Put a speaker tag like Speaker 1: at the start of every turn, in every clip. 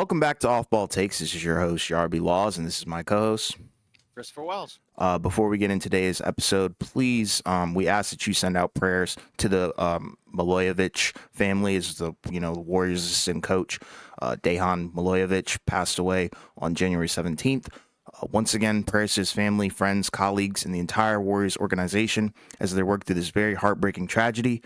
Speaker 1: Welcome back to Off Ball Takes. This is your host, Yarby Laws, and this is my co-host.
Speaker 2: Christopher Wells.
Speaker 1: Before we get into today's episode, please, we ask that you send out prayers to the Milojevic family, as the Warriors assistant coach, Dejan Milojevic, passed away on January 17th. Once again, prayers to his family, friends, colleagues, and the entire Warriors organization as they work through this very heartbreaking tragedy.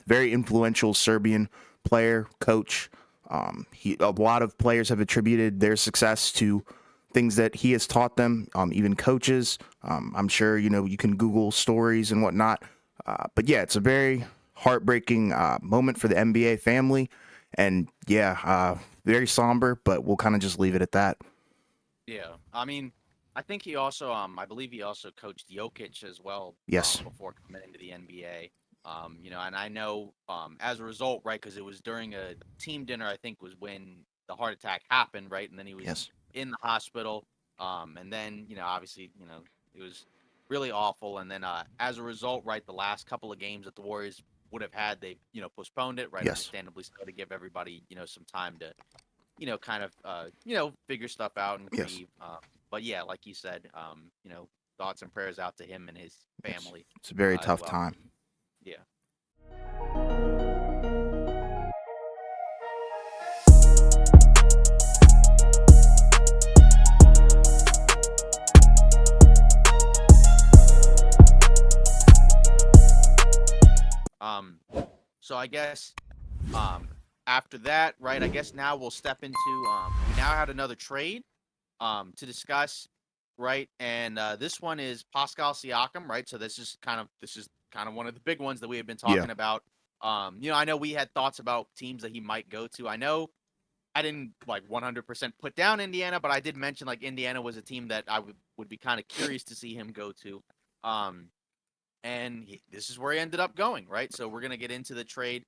Speaker 1: Very influential Serbian player, coach. A lot of players have attributed their success to things that he has taught them, even coaches. I'm sure, you can Google stories and whatnot. But yeah, it's a very heartbreaking moment for the NBA family. And yeah, very somber, but we'll kind of just leave it at that.
Speaker 2: Yeah, I mean, I think he also, I believe he also coached Jokic as well,
Speaker 1: Yes.
Speaker 2: before coming into the NBA. And I know, as a result, right, because it was during a team dinner, I think was when the heart attack happened, right, and then he was
Speaker 1: Yes.
Speaker 2: in the hospital, and then, obviously, it was really awful, and then, as a result, right, the last couple of games that the Warriors would have had, they, postponed it, right,
Speaker 1: Yes.
Speaker 2: understandably so, to give everybody, some time to kind of figure stuff out and
Speaker 1: Yes.
Speaker 2: grieve. But yeah, like you said, thoughts and prayers out to him and his
Speaker 1: Yes.
Speaker 2: family
Speaker 1: It's a very
Speaker 2: as
Speaker 1: tough
Speaker 2: well.
Speaker 1: time.
Speaker 2: Yeah. Um. So I guess um after that, right? I guess now we'll step into we now had another trade to discuss, right? And this one is Pascal Siakam, right? So this is kind of one of the big ones that we have been
Speaker 1: Yeah.
Speaker 2: talking about. I know we had thoughts about teams that he might go to. I know I didn't like 100% put down Indiana, but I did mention like Indiana was a team that I would be kind of curious to see him go to. Um, this is where he ended up going, right? So we're gonna get into the trade.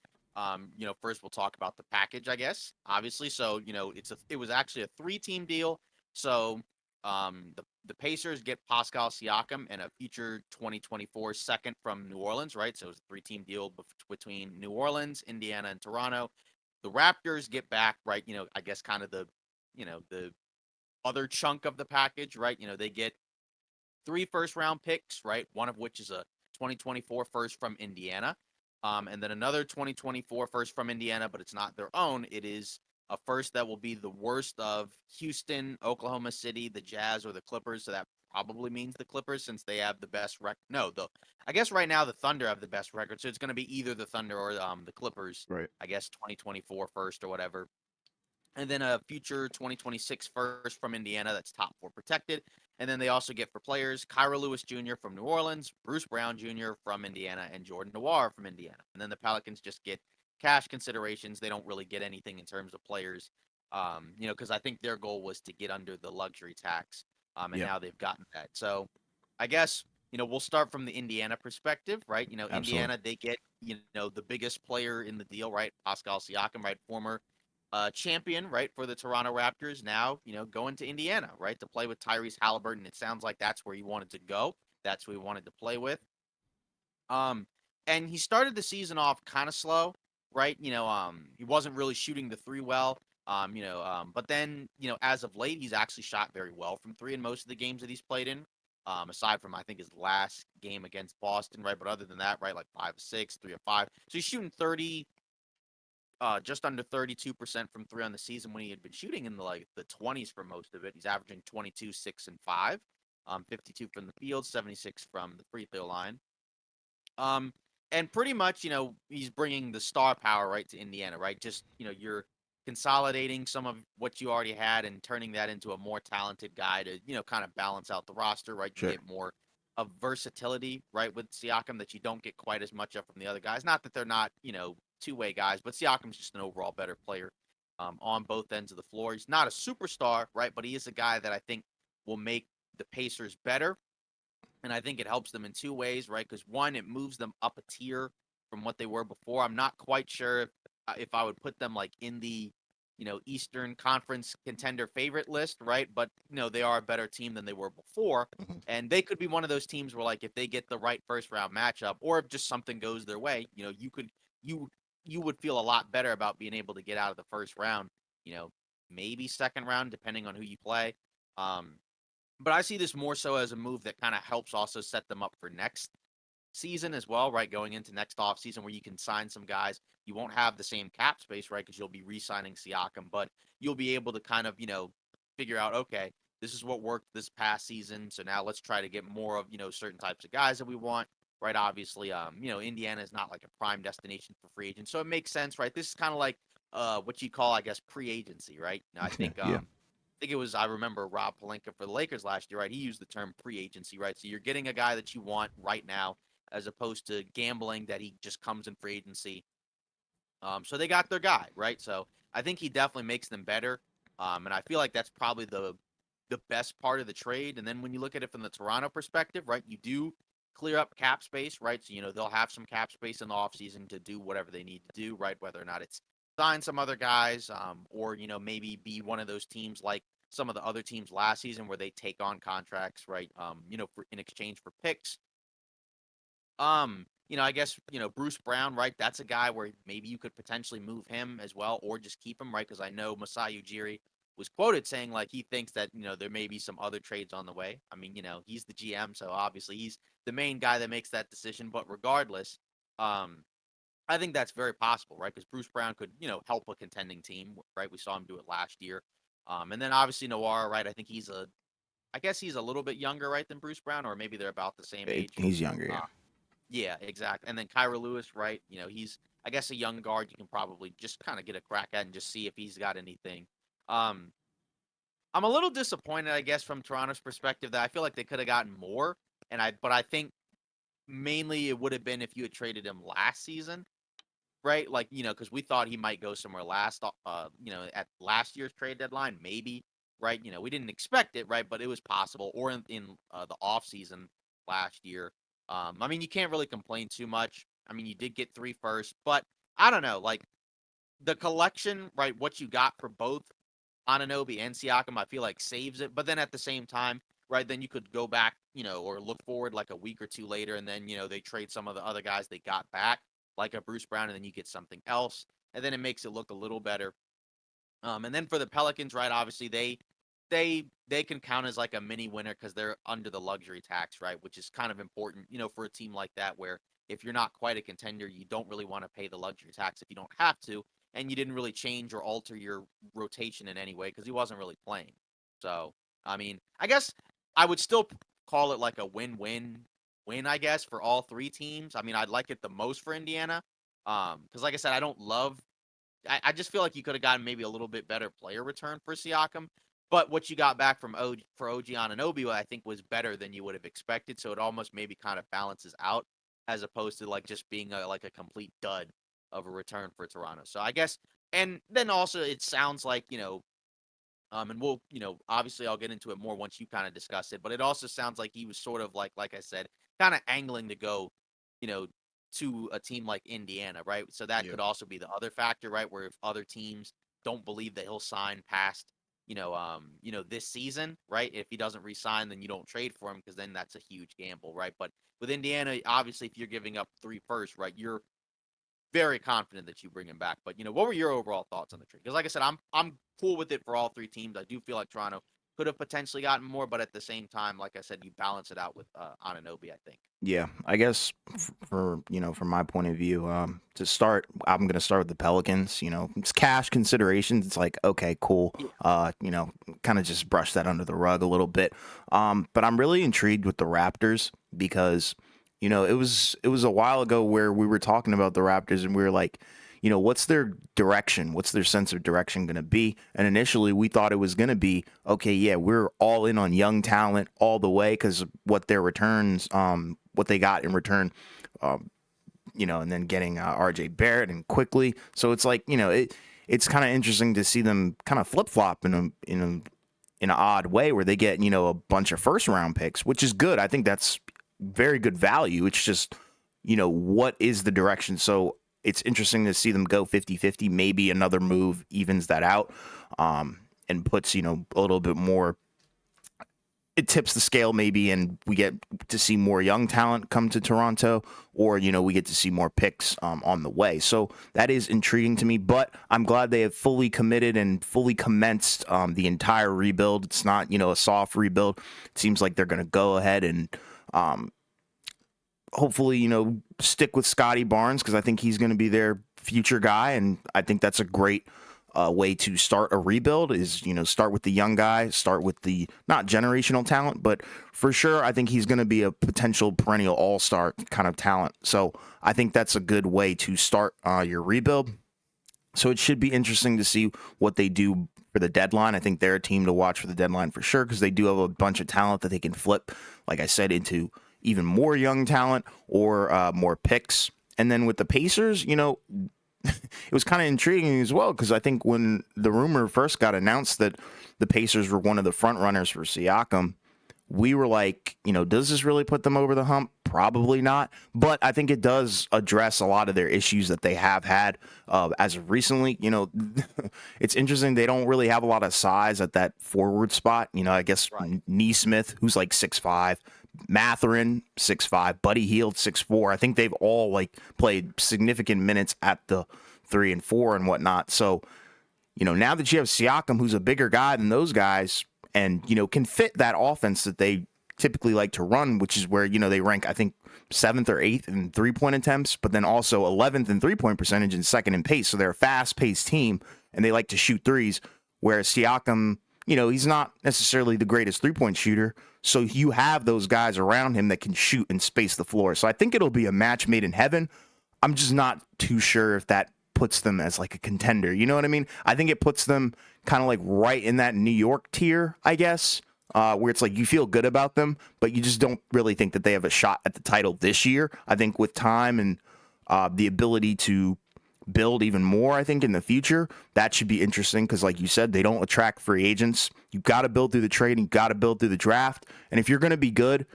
Speaker 2: First we'll talk about the package, I guess. Obviously, so it was actually a three-team deal. So the Pacers get Pascal Siakam and a future 2024 second from New Orleans, right? So it's a three-team deal between New Orleans, Indiana, and Toronto. The Raptors get back, right? I guess kind of the other chunk of the package, right? They get three first round picks, right? One of which is a 2024 first from Indiana. And then another 2024 first from Indiana, but it's not their own. It is a first that will be the worst of Houston, Oklahoma City, the Jazz, or the Clippers. So that probably means the Clippers since they have the best record. No, I guess right now the Thunder have the best record. So it's going to be either the Thunder or the Clippers,
Speaker 1: Right.
Speaker 2: I guess 2024 first or whatever, and then a future 2026 first from Indiana that's top four protected. And then they also get for players Kyra Lewis Jr. from New Orleans, Bruce Brown Jr. from Indiana, and Jordan Noir from Indiana. And then the Pelicans just get cash considerations. They don't really get anything in terms of players, because I think their goal was to get under the luxury tax, and
Speaker 1: Yeah.
Speaker 2: now they've gotten that. So I guess we'll start from the Indiana perspective, right?
Speaker 1: Absolutely.
Speaker 2: Indiana, they get the biggest player in the deal, right? Pascal Siakam, right? Former champion, right, for the Toronto Raptors. Now, going to Indiana, right, to play with Tyrese Halliburton. It sounds like that's where he wanted to go. That's who he wanted to play with. Um, and he started the season off kind of slow, right? He wasn't really shooting the three well. But then, as of late, he's actually shot very well from three in most of the games that he's played in. Aside from I think his last game against Boston, right? But other than that, right, like 5 of 6, 3 of 5. So he's shooting 30, just under 32% from three on the season when he had been shooting in the 20s for most of it. He's averaging 22, 6, and 5, 52 from the field, 76 from the free throw line. Um, and pretty much, he's bringing the star power right to Indiana, right? Just, you're consolidating some of what you already had and turning that into a more talented guy to, kind of balance out the roster, right? You
Speaker 1: Sure.
Speaker 2: get more of versatility, right, with Siakam that you don't get quite as much of from the other guys. Not that they're not, two-way guys, but Siakam's just an overall better player on both ends of the floor. He's not a superstar, right, but he is a guy that I think will make the Pacers better, and I think it helps them in two ways, right? Because one, it moves them up a tier from what they were before. I'm not quite sure if I would put them like in the Eastern Conference contender favorite list, right? But they are a better team than they were before,
Speaker 1: Hmm.
Speaker 2: and they could be one of those teams where like if they get the right first round matchup, or if just something goes their way, you you would feel a lot better about being able to get out of the first round, you know, maybe second round, depending on who you play. Um, but I see this more so as a move that kind of helps also set them up for next season as well, right? Going into next off season where you can sign some guys. You won't have the same cap space, right? Because you'll be re-signing Siakam, but you'll be able to kind of, figure out, okay, this is what worked this past season. So now let's try to get more of, certain types of guys that we want, right? Obviously, Indiana is not like a prime destination for free agents. So it makes sense, right? This is kind of like what you call, I guess, pre-agency, right? Now, I think
Speaker 1: Yeah.
Speaker 2: it was I remember Rob Pelinka for the Lakers last year, right? He used the term pre-agency, right? So you're getting a guy that you want right now as opposed to gambling that he just comes in free agency. So they got their guy, right? So I think he definitely makes them better. And I feel like that's probably the best part of the trade. And then when you look at it from the Toronto perspective, right, you do clear up cap space, right? So, they'll have some cap space in the offseason to do whatever they need to do, right? Whether or not it's sign some other guys, or, maybe be one of those teams like some of the other teams last season where they take on contracts, right? In exchange for picks. I guess, Bruce Brown, right? That's a guy where maybe you could potentially move him as well or just keep him, right? Because I know Masai Ujiri was quoted saying like he thinks that, there may be some other trades on the way. I mean, he's the GM, so obviously he's the main guy that makes that decision. But regardless, um, I think that's very possible, right? Because Bruce Brown could, help a contending team, right? We saw him do it last year. And then obviously Noir, right? I guess he's a little bit younger, right, than Bruce Brown, or maybe they're about the same age.
Speaker 1: He's younger.
Speaker 2: Uh,
Speaker 1: Yeah.
Speaker 2: yeah, exactly. And then Kyra Lewis, right? He's I guess a young guard you can probably just kind of get a crack at and just see if he's got anything. Um, I'm a little disappointed, I guess, from Toronto's perspective that I feel like they could have gotten more. But I think mainly it would have been if you had traded him last season, right? Like, because we thought he might go somewhere at last year's trade deadline, maybe, right? We didn't expect it, right? But it was possible, or in the off season last year. I mean, you can't really complain too much. I mean, you did get 3 firsts, but I don't know, like the collection, right? What you got for both Anunoby and Siakam, I feel like saves it. But then at the same time, right, then you could go back, or look forward like a week or two later, and then they trade some of the other guys they got back, like a Bruce Brown, and then you get something else, and then it makes it look a little better. And then for the Pelicans, right, obviously they can count as like a mini winner because they're under the luxury tax, right, which is kind of important, for a team like that where if you're not quite a contender, you don't really want to pay the luxury tax if you don't have to, and you didn't really change or alter your rotation in any way because he wasn't really playing. So, I mean, I guess I would still call it like a win-win-win, I guess, for all three teams. I mean, I'd like it the most for Indiana, because like I said, I don't love I just feel like you could have gotten maybe a little bit better player return for Siakam. But what you got back from OG Anunoby, I think, was better than you would have expected. So it almost maybe kind of balances out as opposed to like just being like a complete dud of a return for Toronto. So I guess, and then also it sounds like and we'll, obviously I'll get into it more once you kind of discuss it, but it also sounds like he was sort of like I said, kind of angling to go, you know, to a team like Indiana, right? So that
Speaker 1: Yeah.
Speaker 2: could also be the other factor, right? Where if other teams don't believe that he'll sign past, this season, right? If he doesn't resign, then you don't trade for him because then that's a huge gamble, right? But with Indiana, obviously, if you're giving up 3 firsts, right, you're very confident that you bring him back. But what were your overall thoughts on the trade? Because like I said, I'm cool with it for all three teams. I do feel like Toronto could have potentially gotten more, but at the same time, like I said, you balance it out with Anunoby, I think.
Speaker 1: Yeah, I guess for from my point of view, to start, I'm gonna start with the Pelicans. It's cash considerations. It's like, okay, cool.
Speaker 2: Yeah.
Speaker 1: Kind of just brush that under the rug a little bit. But I'm really intrigued with the Raptors because it was a while ago where we were talking about the Raptors and we were like, what's their direction? What's their sense of direction going to be? And initially we thought it was going to be, okay, yeah, we're all in on young talent all the way because what their returns, what they got in return, um, and then getting RJ Barrett and quickly. So it's like, it's kind of interesting to see them kind of flip flop in an odd way where they get, a bunch of first round picks, which is good. I think that's very good value. It's just, what is the direction? So it's interesting to see them go 50-50. Maybe another move evens that out, and puts, a little bit more it tips the scale maybe, and we get to see more young talent come to Toronto, or we get to see more picks on the way. So that is intriguing to me. But I'm glad they have fully committed and fully commenced the entire rebuild. It's not a soft rebuild. It seems like they're going to go ahead and um, hopefully stick with Scotty Barnes, because I think he's going to be their future guy, and I think that's a great way to start a rebuild is, start with the young guy, start with the not generational talent, but for sure, I think he's going to be a potential perennial all-star kind of talent. So I think that's a good way to start your rebuild. So it should be interesting to see what they do for the deadline. I think they're a team to watch for the deadline for sure, because they do have a bunch of talent that they can flip, like I said, into even more young talent or more picks. And then with the Pacers, it was kind of intriguing as well, because I think when the rumor first got announced that the Pacers were one of the front runners for Siakam, we were like, does this really put them over the hump? Probably not. But I think it does address a lot of their issues that they have had as of recently. It's interesting. They don't really have a lot of size at that forward spot. I guess
Speaker 2: Right.
Speaker 1: Neesmith, who's like 6'5", Matherin 6'5", Buddy Hield 6'4". I think they've all like played significant minutes at the 3 and 4 and whatnot. So now that you have Siakam, who's a bigger guy than those guys, and can fit that offense that they typically like to run, which is where they rank, I think, 7th or 8th in 3-point attempts, but then also 11th in 3-point percentage and 2nd in pace. So they're a fast-paced team, and they like to shoot threes. Whereas Siakam, he's not necessarily the greatest 3-point shooter. So you have those guys around him that can shoot and space the floor. So I think it'll be a match made in heaven. I'm just not too sure if that puts them as like a contender. You know what I mean? I think it puts them kind of like right in that New York tier, I guess, where it's like you feel good about them, but you just don't really think that they have a shot at the title this year. I think with time and the ability to build even more, I think in the future, that should be interesting, because like you said, they don't attract free agents. You got to build through the trade, you got to build through the draft. And if you're going to be good,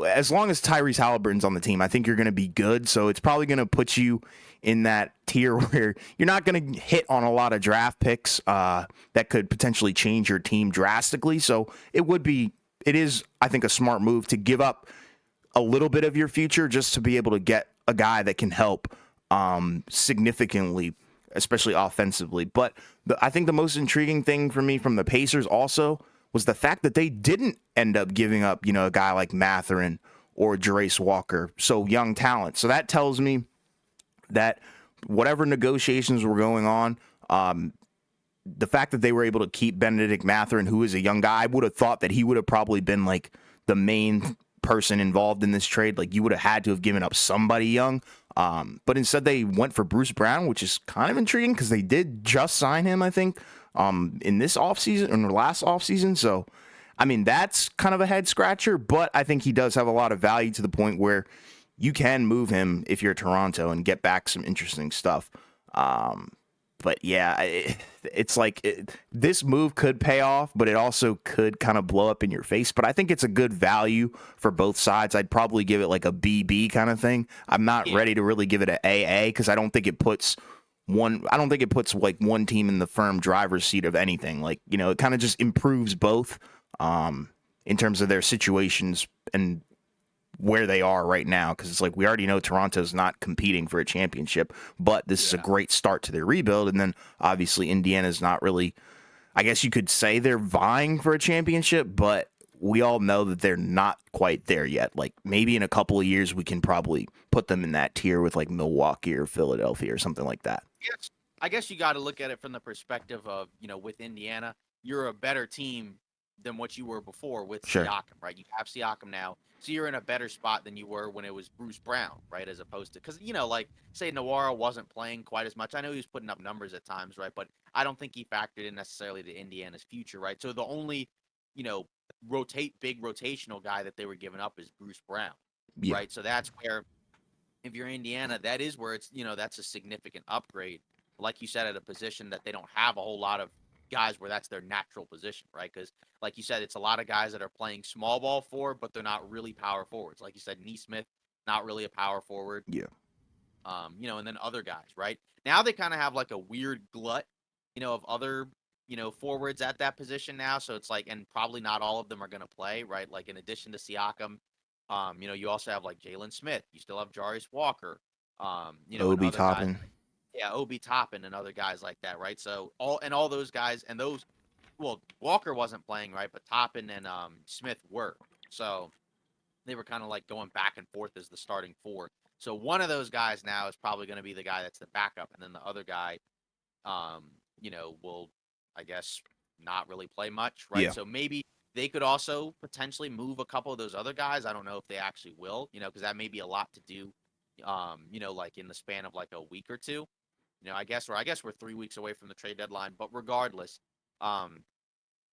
Speaker 1: as long as Tyrese Halliburton's on the team, I think you're going to be good. So it's probably going to put you in that tier where you're not going to hit on a lot of draft picks that could potentially change your team drastically. So it is, I think, a smart move to give up a little bit of your future just to be able to get a guy that can help significantly, especially offensively. But I think the most intriguing thing for me from the Pacers also was the fact that they didn't end up giving up, a guy like Matherin or Jarace Walker, so young talent. So that tells me that whatever negotiations were going on, the fact that they were able to keep Benedict Mathurin, who is a young guy, I would have thought that he would have probably been like the main person involved in this trade. Like you would have had to have given up somebody young. But instead they went for Bruce Brown, which is kind of intriguing because they did just sign him, I think, in this offseason, in the last offseason. So, I mean, that's kind of a head scratcher, but I think he does have a lot of value to the point where you can move him if you're Toronto and get back some interesting stuff. But yeah, it's like this move could pay off, but it also could kind of blow up in your face. But I think it's a good value for both sides. I'd probably give it like a BB kind of thing. I'm not
Speaker 2: Yeah.
Speaker 1: ready to really give it an AA, because I don't think it puts like one team in the firm driver's seat of anything. Like, it kind of just improves both in terms of their situations and where they are right now, because it's like we already know Toronto's not competing for a championship, but this is a
Speaker 2: Yeah.
Speaker 1: great start to their rebuild. And then obviously Indiana's not really, I guess you could say they're vying for a championship, but we all know that they're not quite there yet. Like maybe in a couple of years we can probably put them in that tier with like Milwaukee or Philadelphia or something like that.
Speaker 2: Yes. I guess you got to look at it from the perspective of, with Indiana, you're a better team than what you were before with
Speaker 1: Sure.
Speaker 2: Siakam, right? You have Siakam now. So you're in a better spot than you were when it was Bruce Brown, right? As opposed to, because, like, say Noir wasn't playing quite as much. I know he was putting up numbers at times, right? But I don't think he factored in necessarily to Indiana's future, right? So the only, you know, big rotational guy that they were giving up is Bruce Brown,
Speaker 1: Yeah.
Speaker 2: right? So that's where, if you're Indiana, that is where it's, that's a significant upgrade. Like you said, at a position that they don't have a whole lot of guys where that's their natural position, right? Because, like you said, it's a lot of guys that are playing small ball forward, but they're not really power forwards. Like you said, Neesmith, not really a power forward.
Speaker 1: Yeah.
Speaker 2: And then other guys, right? Now they kind of have like a weird glut, of other forwards at that position now. So it's like, and probably not all of them are going to play, right? Like in addition to Siakam, you also have like Jalen Smith. You still have Jarius Walker, and
Speaker 1: Obi
Speaker 2: other guys.
Speaker 1: Toppin.
Speaker 2: Yeah, Obi Toppin and other guys like that, right? So all those guys and those, well, Walker wasn't playing, right? But Toppin and Smith were. So they were kind of like going back and forth as the starting four. So one of those guys now is probably going to be the guy that's the backup, and then the other guy um, will, I guess, not really play much, right?
Speaker 1: Yeah,
Speaker 2: So maybe they could also potentially move a couple of those other guys. I don't know if they actually will, because that may be a lot to do, like in the span of like a week or two. I guess we're 3 weeks away from the trade deadline, but regardless, um,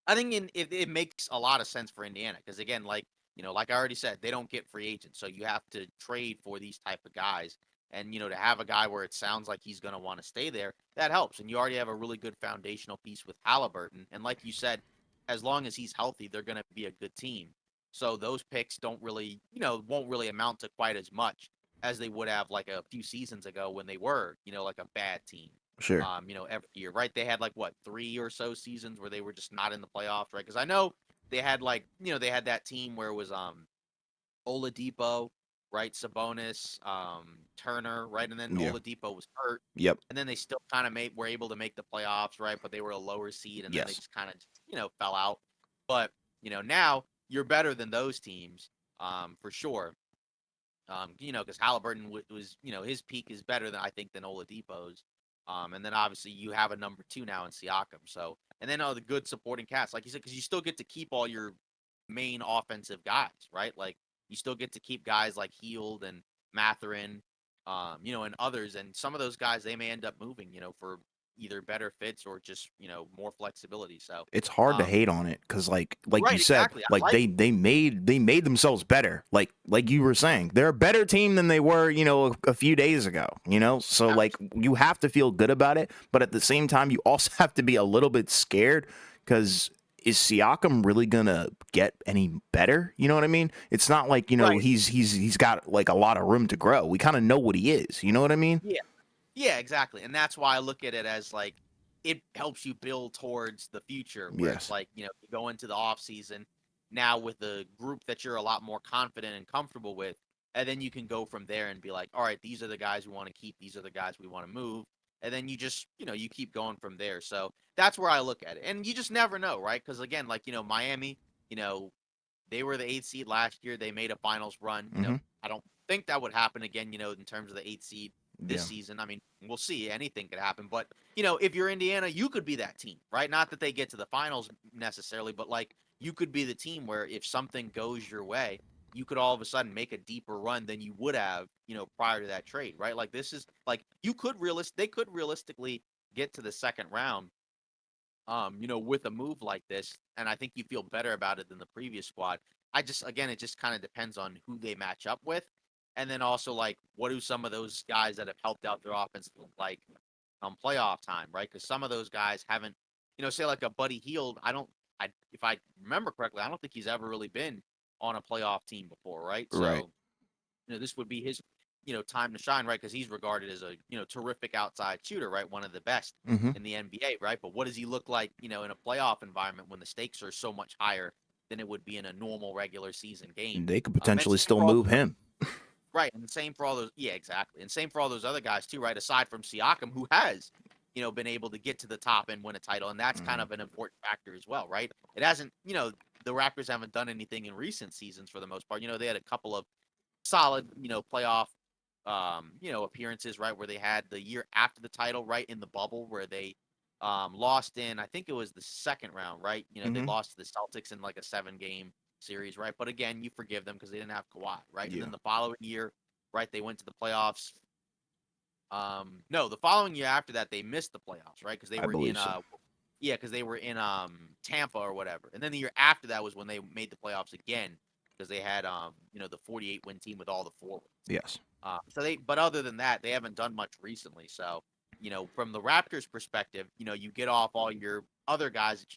Speaker 2: I think it makes a lot of sense for Indiana because again, like I already said, they don't get free agents, so you have to trade for these type of guys. And to have a guy where it sounds like he's going to want to stay there, that helps. And you already have a really good foundational piece with Halliburton. And like you said, as long as he's healthy, they're going to be a good team. So those picks don't really, won't really amount to quite as much as they would have like a few seasons ago when they were, like a bad team
Speaker 1: sure.
Speaker 2: every year, right? They had like what 3 or so seasons where they were just not in the playoffs, right? Because I know they had like they had that team where it was Oladipo, right, Sabonis, Turner, right, and then
Speaker 1: Yeah.
Speaker 2: Oladipo was hurt,
Speaker 1: Yep.
Speaker 2: and then they still kind of were able to make the playoffs, right? But they were a lower seed, and then they
Speaker 1: Yes.
Speaker 2: just kind of fell out. But now you're better than those teams, for sure. Because Halliburton was, his peak is better than I think than Oladipo's. And then obviously you have a number two now in Siakam. So, and then the good supporting cast, like you said, because you still get to keep all your main offensive guys, right? Like you still get to keep guys like Heald and Matherin, and others. And some of those guys they may end up moving, for either better fits or just more flexibility. So,
Speaker 1: It's hard to
Speaker 2: um,
Speaker 1: hate on it because like you
Speaker 2: right,
Speaker 1: said,
Speaker 2: exactly. I
Speaker 1: like
Speaker 2: like it.
Speaker 1: they made themselves better. Like you were saying, they're a better team than they were, a few days ago. So like you have to feel good about it, but at the same time, you also have to be a little bit scared because is Siakam really gonna get any better? You know what I mean? It's not like
Speaker 2: Right.
Speaker 1: he's got like a lot of room to grow. We kind of know what he is. You know what I mean?
Speaker 2: Yeah. Yeah, exactly. And that's why I look at it as like it helps you build towards the future where it's
Speaker 1: Yes.
Speaker 2: like, you go into the off season now with a group that you're a lot more confident and comfortable with. And then you can go from there and be like, all right, these are the guys we want to keep, these are the guys we want to move. And then you just, you keep going from there. So that's where I look at it. And you just never know, right? Because again, like, Miami, you know, they were the eighth seed last year. They made a finals run.
Speaker 1: Mm-hmm.
Speaker 2: I don't think that would happen again, in terms of the eighth seed this
Speaker 1: Yeah.
Speaker 2: season. I mean, we'll see. Anything could happen. But, if you're Indiana, you could be that team, right? Not that they get to the finals necessarily, but like you could be the team where if something goes your way, you could all of a sudden make a deeper run than you would have, prior to that trade, right? Like this is like they could realistically get to the second round with a move like this, and I think you feel better about it than the previous squad. Again, it just kind of depends on who they match up with, and then also like what do some of those guys that have helped out their offense look like playoff time, right? Because some of those guys haven't, say like a Buddy Heald. If I remember correctly, I don't think he's ever really been on a playoff team before, right?
Speaker 1: Right.
Speaker 2: So this would be his, time to shine, right? Because he's regarded as a, terrific outside shooter, right? One of the best
Speaker 1: Mm-hmm.
Speaker 2: in the NBA, right? But what does he look like, in a playoff environment when the stakes are so much higher than it would be in a normal regular season game?
Speaker 1: They could
Speaker 2: And
Speaker 1: potentially
Speaker 2: same
Speaker 1: still
Speaker 2: for all
Speaker 1: move
Speaker 2: those,
Speaker 1: him.
Speaker 2: right, and same for all those, yeah, exactly, and same for all those other guys too, right? Aside from Siakam, who has, been able to get to the top and win a title, and that's kind
Speaker 1: Mhm.
Speaker 2: of an important factor as well, right? It hasn't, the Raptors haven't done anything in recent seasons for the most part. They had a couple of solid, playoff appearances, right, where they had the year after the title, right, in the bubble where they lost in, I think it was the second round, right? They
Speaker 1: Mhm.
Speaker 2: lost to the Celtics in like a 7-game series, right? But again, you forgive them because they didn't have Kawhi, right? And
Speaker 1: Yeah.
Speaker 2: then the following year, right, they went to the playoffs. No, the following year after that, they missed the playoffs, right? Because they
Speaker 1: I
Speaker 2: were in
Speaker 1: believe so.
Speaker 2: yeah, because they were in Tampa or whatever. And then the year after that was when they made the playoffs again because they had the 48 win team with all the forwards.
Speaker 1: Yes.
Speaker 2: But other than that, they haven't done much recently. So, from the Raptors' perspective, you get off all your other guys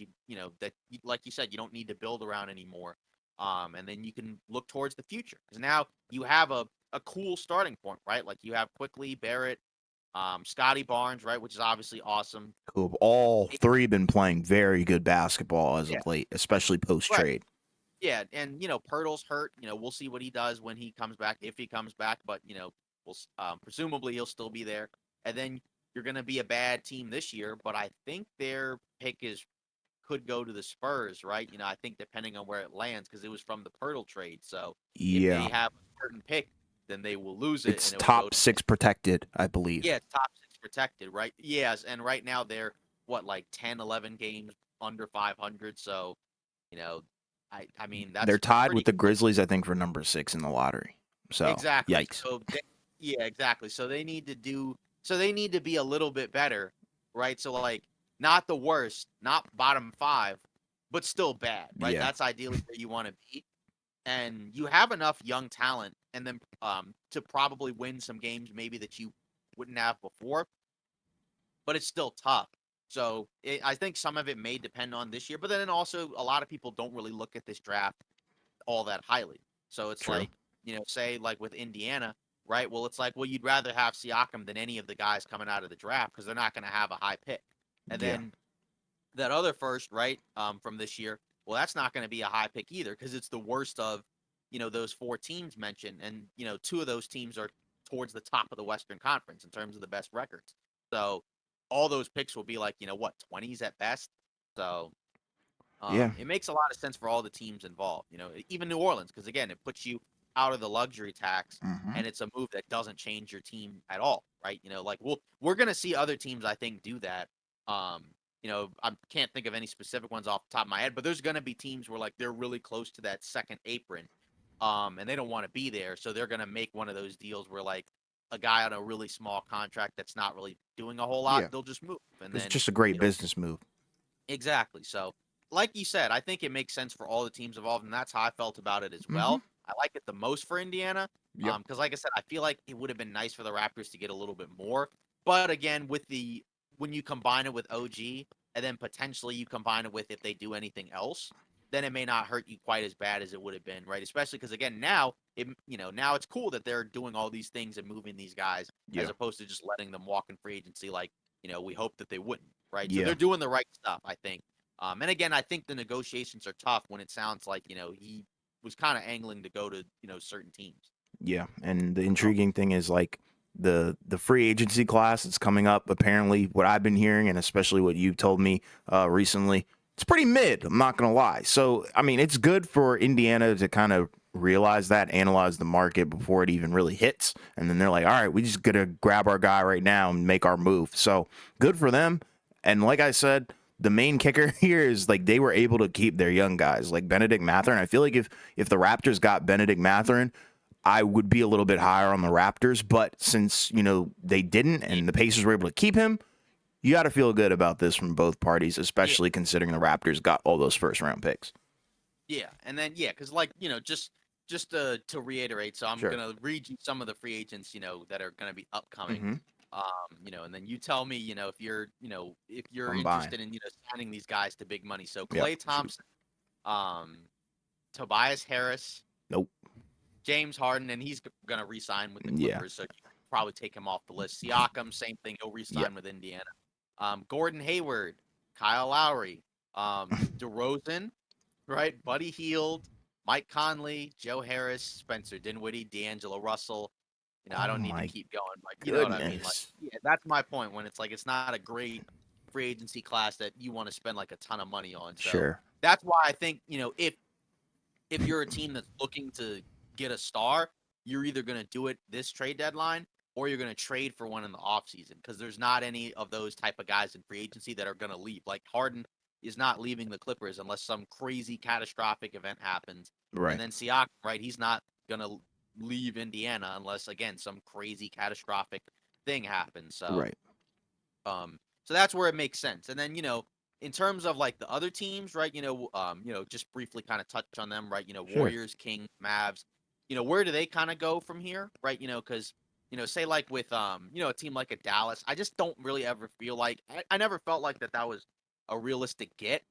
Speaker 2: that like you said, you don't need to build around anymore. And then you can look towards the future because now you have a cool starting point, right? Like you have Quickly, Barrett, Scotty Barnes, right, which is obviously awesome.
Speaker 1: Who have all
Speaker 2: It-
Speaker 1: three been playing very good basketball as
Speaker 2: yeah,
Speaker 1: of late, especially post
Speaker 2: right.
Speaker 1: trade.
Speaker 2: Yeah, and Pirtle's hurt. We'll see what he does when he comes back, if he comes back. But presumably he'll still be there. And then you're going to be a bad team this year. But I think their pick could go to the Spurs, right? I think depending on where it lands, because it was from the Pirtle trade. So if they
Speaker 1: Yeah,
Speaker 2: have a certain pick, then they will lose it,
Speaker 1: it's
Speaker 2: and it will go
Speaker 1: top
Speaker 2: to
Speaker 1: six protected, I believe.
Speaker 2: yeah, top six protected, right? Yes, and right now they're what, like 10, 11 games under 500. So you know, I mean
Speaker 1: They're
Speaker 2: that's
Speaker 1: tied with
Speaker 2: pretty
Speaker 1: the
Speaker 2: good.
Speaker 1: Grizzlies, I think, for number 6 in the lottery. So,
Speaker 2: Exactly.
Speaker 1: yikes.
Speaker 2: Yeah, exactly. So they need to be a little bit better, right? So like not the worst, not bottom 5, but still bad, right?
Speaker 1: Yeah,
Speaker 2: That's ideally where you want to be. And you have enough young talent and then to probably win some games maybe that you wouldn't have before, but it's still tough. So I think some of it may depend on this year, but then also a lot of people don't really look at this draft all that highly. So it's
Speaker 1: true.
Speaker 2: like, say like with Indiana, right? Well, it's like, well, you'd rather have Siakam than any of the guys coming out of the draft because they're not going to have a high pick. And
Speaker 1: Yeah,
Speaker 2: then that other first, right, from this year, well, that's not going to be a high pick either because it's the worst of, those 4 teams mentioned. And, 2 of those teams are towards the top of the Western Conference in terms of the best records. So all those picks will be like, what, 20s at best. So
Speaker 1: yeah,
Speaker 2: it makes a lot of sense for all the teams involved, even New Orleans, because again, it puts you out of the luxury tax
Speaker 1: hmm
Speaker 2: and it's a move that doesn't change your team at all, right? Like we're gonna see other teams, I think, do that. Um, I can't think of any specific ones off the top of my head, but there's gonna be teams where like they're really close to that second apron, and they don't want to be there, so they're gonna make one of those deals where like a guy on a really small contract that's not really doing a whole lot,
Speaker 1: yeah.
Speaker 2: they'll just move, and
Speaker 1: It's
Speaker 2: then
Speaker 1: just a great
Speaker 2: you know
Speaker 1: business move.
Speaker 2: exactly. So, like you said, I think it makes sense for all the teams involved, and that's how I felt about it as
Speaker 1: hmm
Speaker 2: well. I like it the most for Indiana,
Speaker 1: Yep.
Speaker 2: because like I said, I feel like it would have been nice for the Raptors to get a little bit more. But again, when you combine it with OG, and then potentially you combine it with if they do anything else, then it may not hurt you quite as bad as it would have been, right? Especially because again, now it's cool that they're doing all these things and moving these guys as
Speaker 1: Yeah.
Speaker 2: opposed to just letting them walk in free agency like we hope that they wouldn't, right? So
Speaker 1: Yeah.
Speaker 2: they're doing the right stuff, I think. And again, I think the negotiations are tough when it sounds like he was kind of angling to go to certain teams.
Speaker 1: Yeah. And the
Speaker 2: Oh,
Speaker 1: intriguing thing is like the free agency class that's coming up, apparently what I've been hearing and especially what you've told me recently, it's pretty mid, I'm not gonna lie. So I mean it's good for Indiana to kind of realize that, analyze the market before it even really hits. And then they're like, all right, we just gotta grab our guy right now and make our move. So good for them. And like I said, the main kicker here is like they were able to keep their young guys like Benedict Mathurin. I feel like if the Raptors got Benedict Mathurin, I would be a little bit higher on the Raptors, but since, they didn't
Speaker 2: yeah,
Speaker 1: and the Pacers were able to keep him, you got to feel good about this from both parties,
Speaker 2: yeah,
Speaker 1: especially considering the Raptors got all those first round picks.
Speaker 2: yeah. And then because like just to reiterate, so I'm
Speaker 1: Sure.
Speaker 2: gonna read you some of the free agents that are gonna be upcoming.
Speaker 1: Mm-hmm.
Speaker 2: And then you tell me, if you're
Speaker 1: I'm buying.
Speaker 2: interested in signing these guys to big money. So
Speaker 1: Yep.
Speaker 2: Klay
Speaker 1: Shoot.
Speaker 2: Thompson, um, Tobias Harris,
Speaker 1: Nope.
Speaker 2: James Harden, and he's going to re-sign with the
Speaker 1: Yeah.
Speaker 2: Clippers, so you can probably take him off the list. Siakam, same thing, he'll
Speaker 1: Yep.
Speaker 2: re-sign with Indiana. Gordon Hayward, Kyle Lowry, DeRozan, right? Buddy Hield, Mike Conley, Joe Harris, Spencer Dinwiddie, D'Angelo Russell. I
Speaker 1: Oh
Speaker 2: don't need to
Speaker 1: my
Speaker 2: keep going, but you know what I mean. Like,
Speaker 1: goodness.
Speaker 2: yeah, that's my point. When it's like it's not a great free agency class that you want to spend like a ton of money on. So
Speaker 1: Sure.
Speaker 2: that's why I think if you're a team that's looking to get a star, you're either going to do it this trade deadline or you're going to trade for one in the offseason because there's not any of those type of guys in free agency that are going to leave. Like Harden is not leaving the Clippers unless some crazy catastrophic event happens. And
Speaker 1: Right.
Speaker 2: then Siakam, right? He's not going to leave Indiana unless again some crazy catastrophic thing happens. So
Speaker 1: Right.
Speaker 2: um, so that's where it makes sense. And then, in terms of like the other teams, right? Just briefly kind of touch on them, right?
Speaker 1: Sure.
Speaker 2: Warriors, Kings, Mavs. Where do they kind of go from here, right? Because say like with a team like a Dallas, I just don't really ever feel like I never felt like that was a realistic get.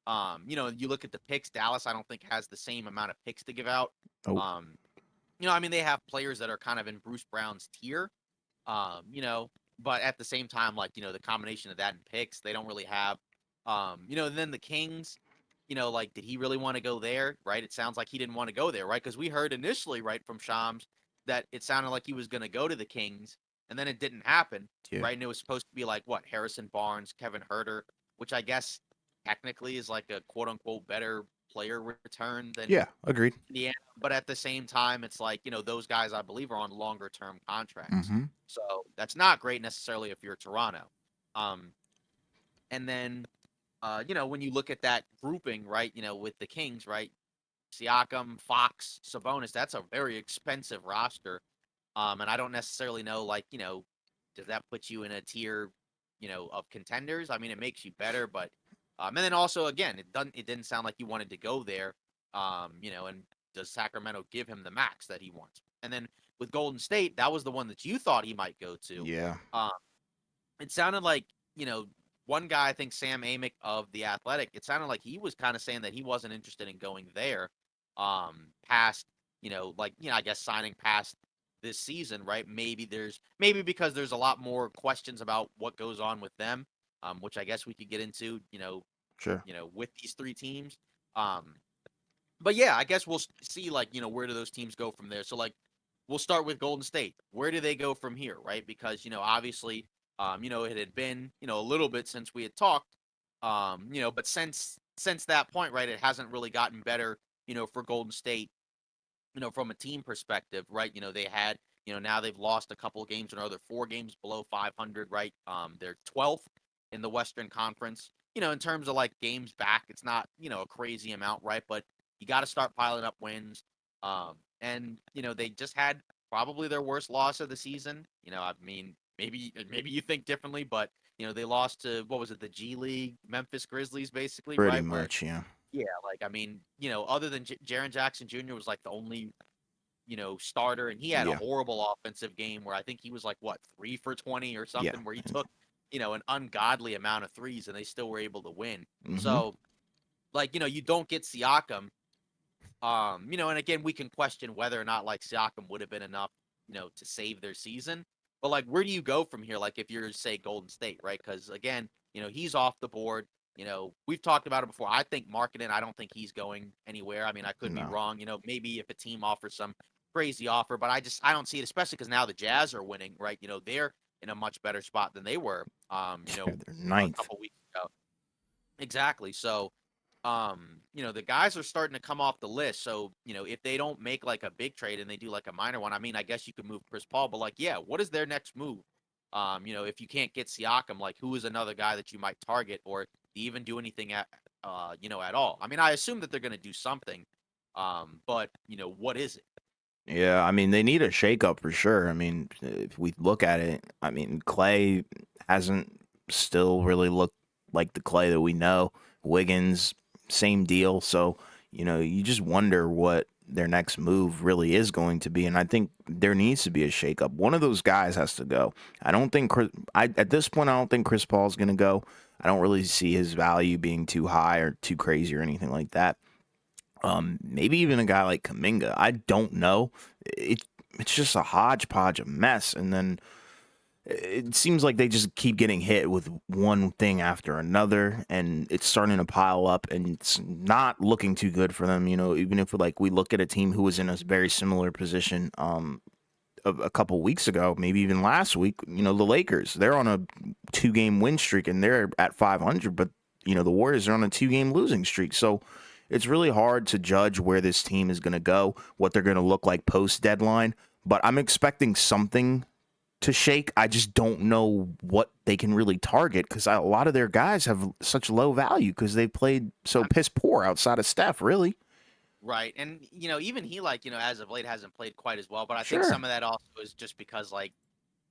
Speaker 2: You look at the picks, Dallas, I don't think has the same amount of picks to give out.
Speaker 1: Oh.
Speaker 2: Um, I mean, they have players that are kind of in Bruce Brown's tier. Um, you know, But at the same time, like, the combination of that and picks, they don't really have, and then the Kings, like, did he really want to go there? Right? It sounds like he didn't want to go there, right? Because we heard initially, right, from Shams that it sounded like he was going to go to the Kings, and then it didn't happen,
Speaker 1: Yeah.
Speaker 2: right? And it was supposed to be like what, Harrison Barnes, Kevin Herter, which I guess technically is like a quote unquote better player return than
Speaker 1: Yeah. Agreed.
Speaker 2: Indiana. But at the same time, it's like, those guys I believe are on longer term contracts.
Speaker 1: Mm-hmm.
Speaker 2: So that's not great necessarily if you're Toronto. Um, and then when you look at that grouping, right, with the Kings, right, Siakam, Fox, Sabonis, that's a very expensive roster. And I don't necessarily know, like, does that put you in a tier, of contenders? I mean, it makes you better, but and then also again, it didn't sound like you wanted to go there. And does Sacramento give him the max that he wants? And then with Golden State, that was the one that you thought he might go to.
Speaker 1: Yeah.
Speaker 2: Um, it sounded like, one guy, I think Sam Amick of The Athletic, it sounded like he was kind of saying that he wasn't interested in going there past, like, I guess signing past this season, right? Maybe because there's a lot more questions about what goes on with them, which I guess we could get into,
Speaker 1: Sure.
Speaker 2: with these three teams. Um, but yeah, I guess we'll see, like, where do those teams go from there. So, like, we'll start with Golden State. Where do they go from here, right? Because, obviously, it had been, a little bit since we had talked. But since that point, right, it hasn't really gotten better, for Golden State, from a team perspective, right? They had, now they've lost a couple of games in a row. They're 4 games below 500, right? They're 12th in the Western Conference. In terms of like games back, it's not, a crazy amount, right? But you got to start piling up wins. And they just had probably their worst loss of the season. I mean, maybe you think differently, but they lost to, what was it, the G League Memphis Grizzlies, basically,
Speaker 1: Pretty
Speaker 2: right? Where,
Speaker 1: much. Yeah.
Speaker 2: yeah, like, I mean, other than Jaren Jackson Jr. was like the only, starter, and he had a
Speaker 1: Yeah.
Speaker 2: horrible offensive game where I think he was like what, 3 for 20 or
Speaker 1: Yeah.
Speaker 2: something, where he took, an ungodly amount of threes and they still were able to win.
Speaker 1: Mm-hmm.
Speaker 2: So, like, you don't get Siakam, and again, we can question whether or not like Siakam would have been enough, to save their season. But like, where do you go from here? Like, if you're say Golden State, right? Because again, he's off the board. We've talked about it before. I think Marketing, I don't think he's going anywhere. I mean, I could be
Speaker 1: No.
Speaker 2: wrong. Maybe if a team offers some crazy offer, but I don't see it, especially because now the Jazz are winning, right? They're in a much better spot than they were,
Speaker 1: Yeah, they're
Speaker 2: a
Speaker 1: ninth.
Speaker 2: couple weeks ago. Exactly. So, the guys are starting to come off the list. So, if they don't make like a big trade and they do like a minor one, I mean, I guess you could move Chris Paul, but like, yeah, what is their next move? If you can't get Siakam, like, who is another guy that you might target, or even do anything at all? I mean, I assume that they're going to do something. But what is it?
Speaker 1: Yeah, I mean, they need a shakeup for sure. I mean, if we look at it, I mean, Clay hasn't still really looked like the Clay that we know. Wiggins, same deal. So, you just wonder what their next move really is going to be. And I think there needs to be a shakeup. One of those guys has to go. I don't think at this point, I don't think Chris Paul's going to go. I don't really see his value being too high or too crazy or anything like that. Maybe even a guy like Kaminga. I don't know. It it's just a hodgepodge of mess, and then it seems like they just keep getting hit with one thing after another, and it's starting to pile up, and it's not looking too good for them. Even if like we look at a team who was in a very similar position, a couple weeks ago, maybe even last week, the Lakers. They're on a 2-game win streak, and they're at 500, but the Warriors are on a 2-game losing streak, so it's really hard to judge where this team is going to go, what they're going to look like post deadline. But I'm expecting something to shake. I just don't know what they can really target because a lot of their guys have such low value because they played so piss poor outside of Steph, really.
Speaker 2: Right. And, even he, like, as of late hasn't played quite as well. But I think
Speaker 1: Sure.
Speaker 2: some of that also is just because, like,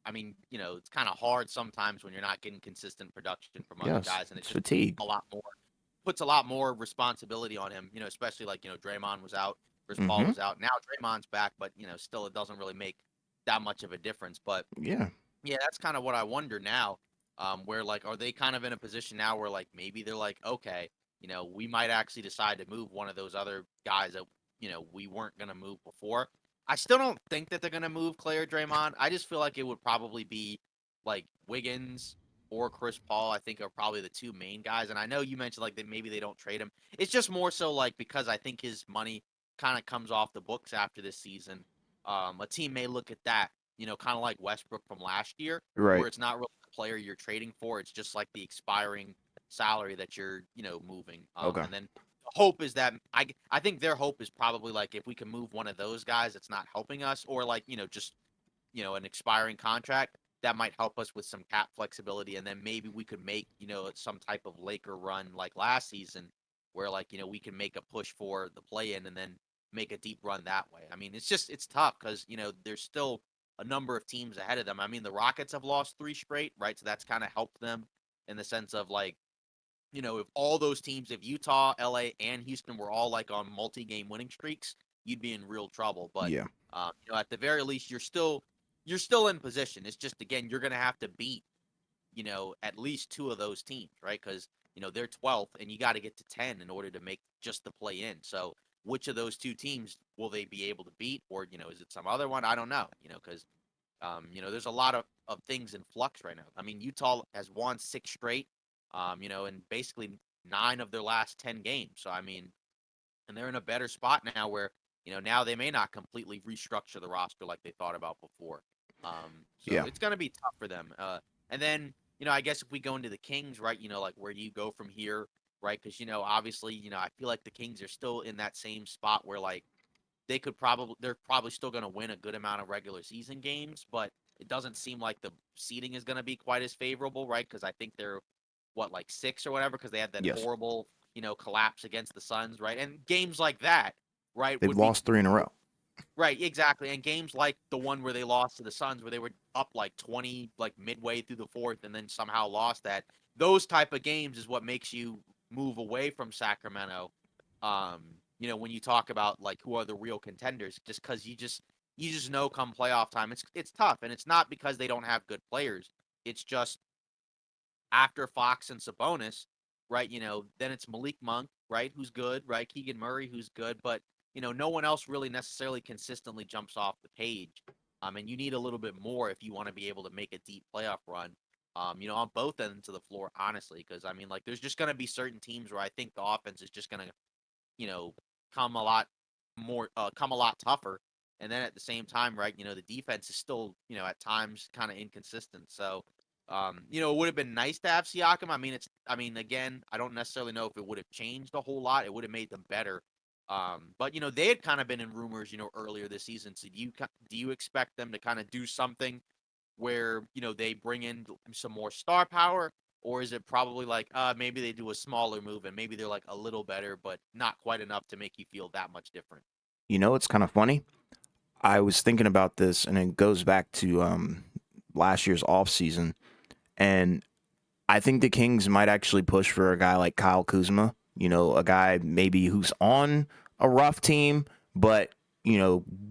Speaker 2: I mean, it's kind of hard sometimes when you're not getting consistent production from other
Speaker 1: Yes.
Speaker 2: guys, and it
Speaker 1: It's
Speaker 2: just
Speaker 1: fatigue.
Speaker 2: a lot more puts a lot more responsibility on him. Especially like, Draymond was out, Chris Paul
Speaker 1: Mm-hmm.
Speaker 2: was out. Now Draymond's back, but still it doesn't really make that much of a difference. But
Speaker 1: Yeah.
Speaker 2: yeah, that's kind of what I wonder now. Where like, are they kind of in a position now where like maybe they're like, okay, we might actually decide to move one of those other guys that we weren't gonna move before. I still don't think that they're gonna move Clay or Draymond. I just feel like it would probably be like Wiggins or Chris Paul, I think are probably the two main guys. And I know you mentioned like that maybe they don't trade him. It's just more so like because I think his money kind of comes off the books after this season. A team may look at that, kind of like Westbrook from last year, where
Speaker 1: Right.
Speaker 2: it's not really the player you're trading for. It's just like the expiring salary that you're, moving.
Speaker 1: Okay.
Speaker 2: And then the hope is that I think their hope is probably like if we can move one of those guys, it's not helping us, or like, just an expiring contract that might help us with some cap flexibility, and then maybe we could make some type of Laker run like last season, where like we can make a push for the play in and then make a deep run that way. I mean, it's tough because there's still a number of teams ahead of them. I mean, the Rockets have lost three straight, right? So that's kind of helped them in the sense of like if all those teams, if Utah, LA, and Houston were all like on multi-game winning streaks, you'd be in real trouble. But
Speaker 1: Yeah.
Speaker 2: at the very least, you're still in position. It's just again, you're gonna have to beat at least two of those teams, right? Because they're 12th, and you got to get to 10 in order to make just the play in. So which of those two teams will they be able to beat, or is it some other one? I don't know. Because there's a lot of things in flux right now. I mean, Utah has won six straight, and basically nine of their last 10 games. So, I mean, and they're in a better spot now where, now they may not completely restructure the roster like they thought about before. So
Speaker 1: Yeah.
Speaker 2: it's going to be tough for them. And then, I guess if we go into the Kings, right, like where do you go from here, right? Because, obviously, I feel like the Kings are still in that same spot where, like, they're probably still going to win a good amount of regular season games, but it doesn't seem like the seeding is going to be quite as favorable, right? Because I think they're what like six or whatever because they had that
Speaker 1: Yes.
Speaker 2: horrible collapse against the Suns, right? And games like that, right,
Speaker 1: They've
Speaker 2: would be
Speaker 1: lost three in a row.
Speaker 2: right, exactly. And games like the one where they lost to the Suns, where they were up like 20, like midway through the fourth, and then somehow lost that. Those type of games is what makes you move away from Sacramento. Um, when you talk about like who are the real contenders, just because you just know come playoff time, it's tough, and it's not because they don't have good players. It's just after Fox and Sabonis, right? Then it's Malik Monk, right? Who's good, right? Keegan Murray, who's good, but no one else really necessarily consistently jumps off the page. And you need a little bit more if you want to be able to make a deep playoff run. On both ends of the floor, honestly, because I mean, like, there's just going to be certain teams where I think the offense is just going to, you know, come a lot come a lot tougher. And then at the same time, right, the defense is still, at times kind of inconsistent. So, it would have been nice to have Siakam. I mean, again, I don't necessarily know if it would have changed a whole lot. It would have made them better. But they had kind of been in rumors, earlier this season. So do you expect them to kind of do something where they bring in some more star power, or is it probably like maybe they do a smaller move and maybe they're like a little better, but not quite enough to make you feel that much different?
Speaker 1: It's kind of funny. I was thinking about this, and it goes back to last year's offseason. And I think the Kings might actually push for a guy like Kyle Kuzma, a guy maybe who's on a rough team, but,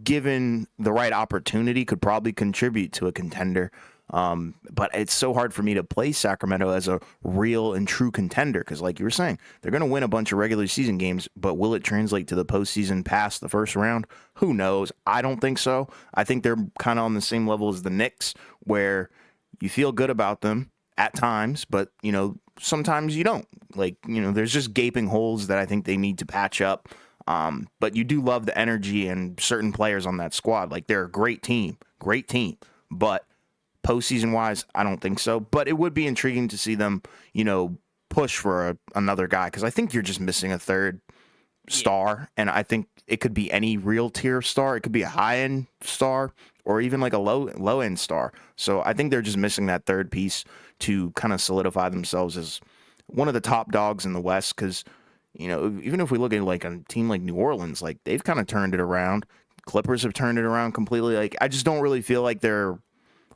Speaker 1: given the right opportunity, could probably contribute to a contender. But it's so hard for me to place Sacramento as a real and true contender because, like you were saying, they're going to win a bunch of regular season games, but will it translate to the postseason past the first round? Who knows? I don't think so. I think they're kind of on the same level as the Knicks, where you feel good about them at times, but sometimes you don't. Like, there's just gaping holes that I think they need to patch up. But you do love the energy and certain players on that squad. Like, they're a great team, but postseason wise, I don't think so. But it would be intriguing to see them, push for another guy, because I think you're just missing a third
Speaker 2: Yeah.
Speaker 1: star, and I think it could be any real tier star. It could be a high end star or even like a low end star. So I think they're just missing that third piece to kind of solidify themselves as one of the top dogs in the West. Because even if we look at like a team like New Orleans, like they've kind of turned it around. Clippers have turned it around completely. Like I just don't really feel like they're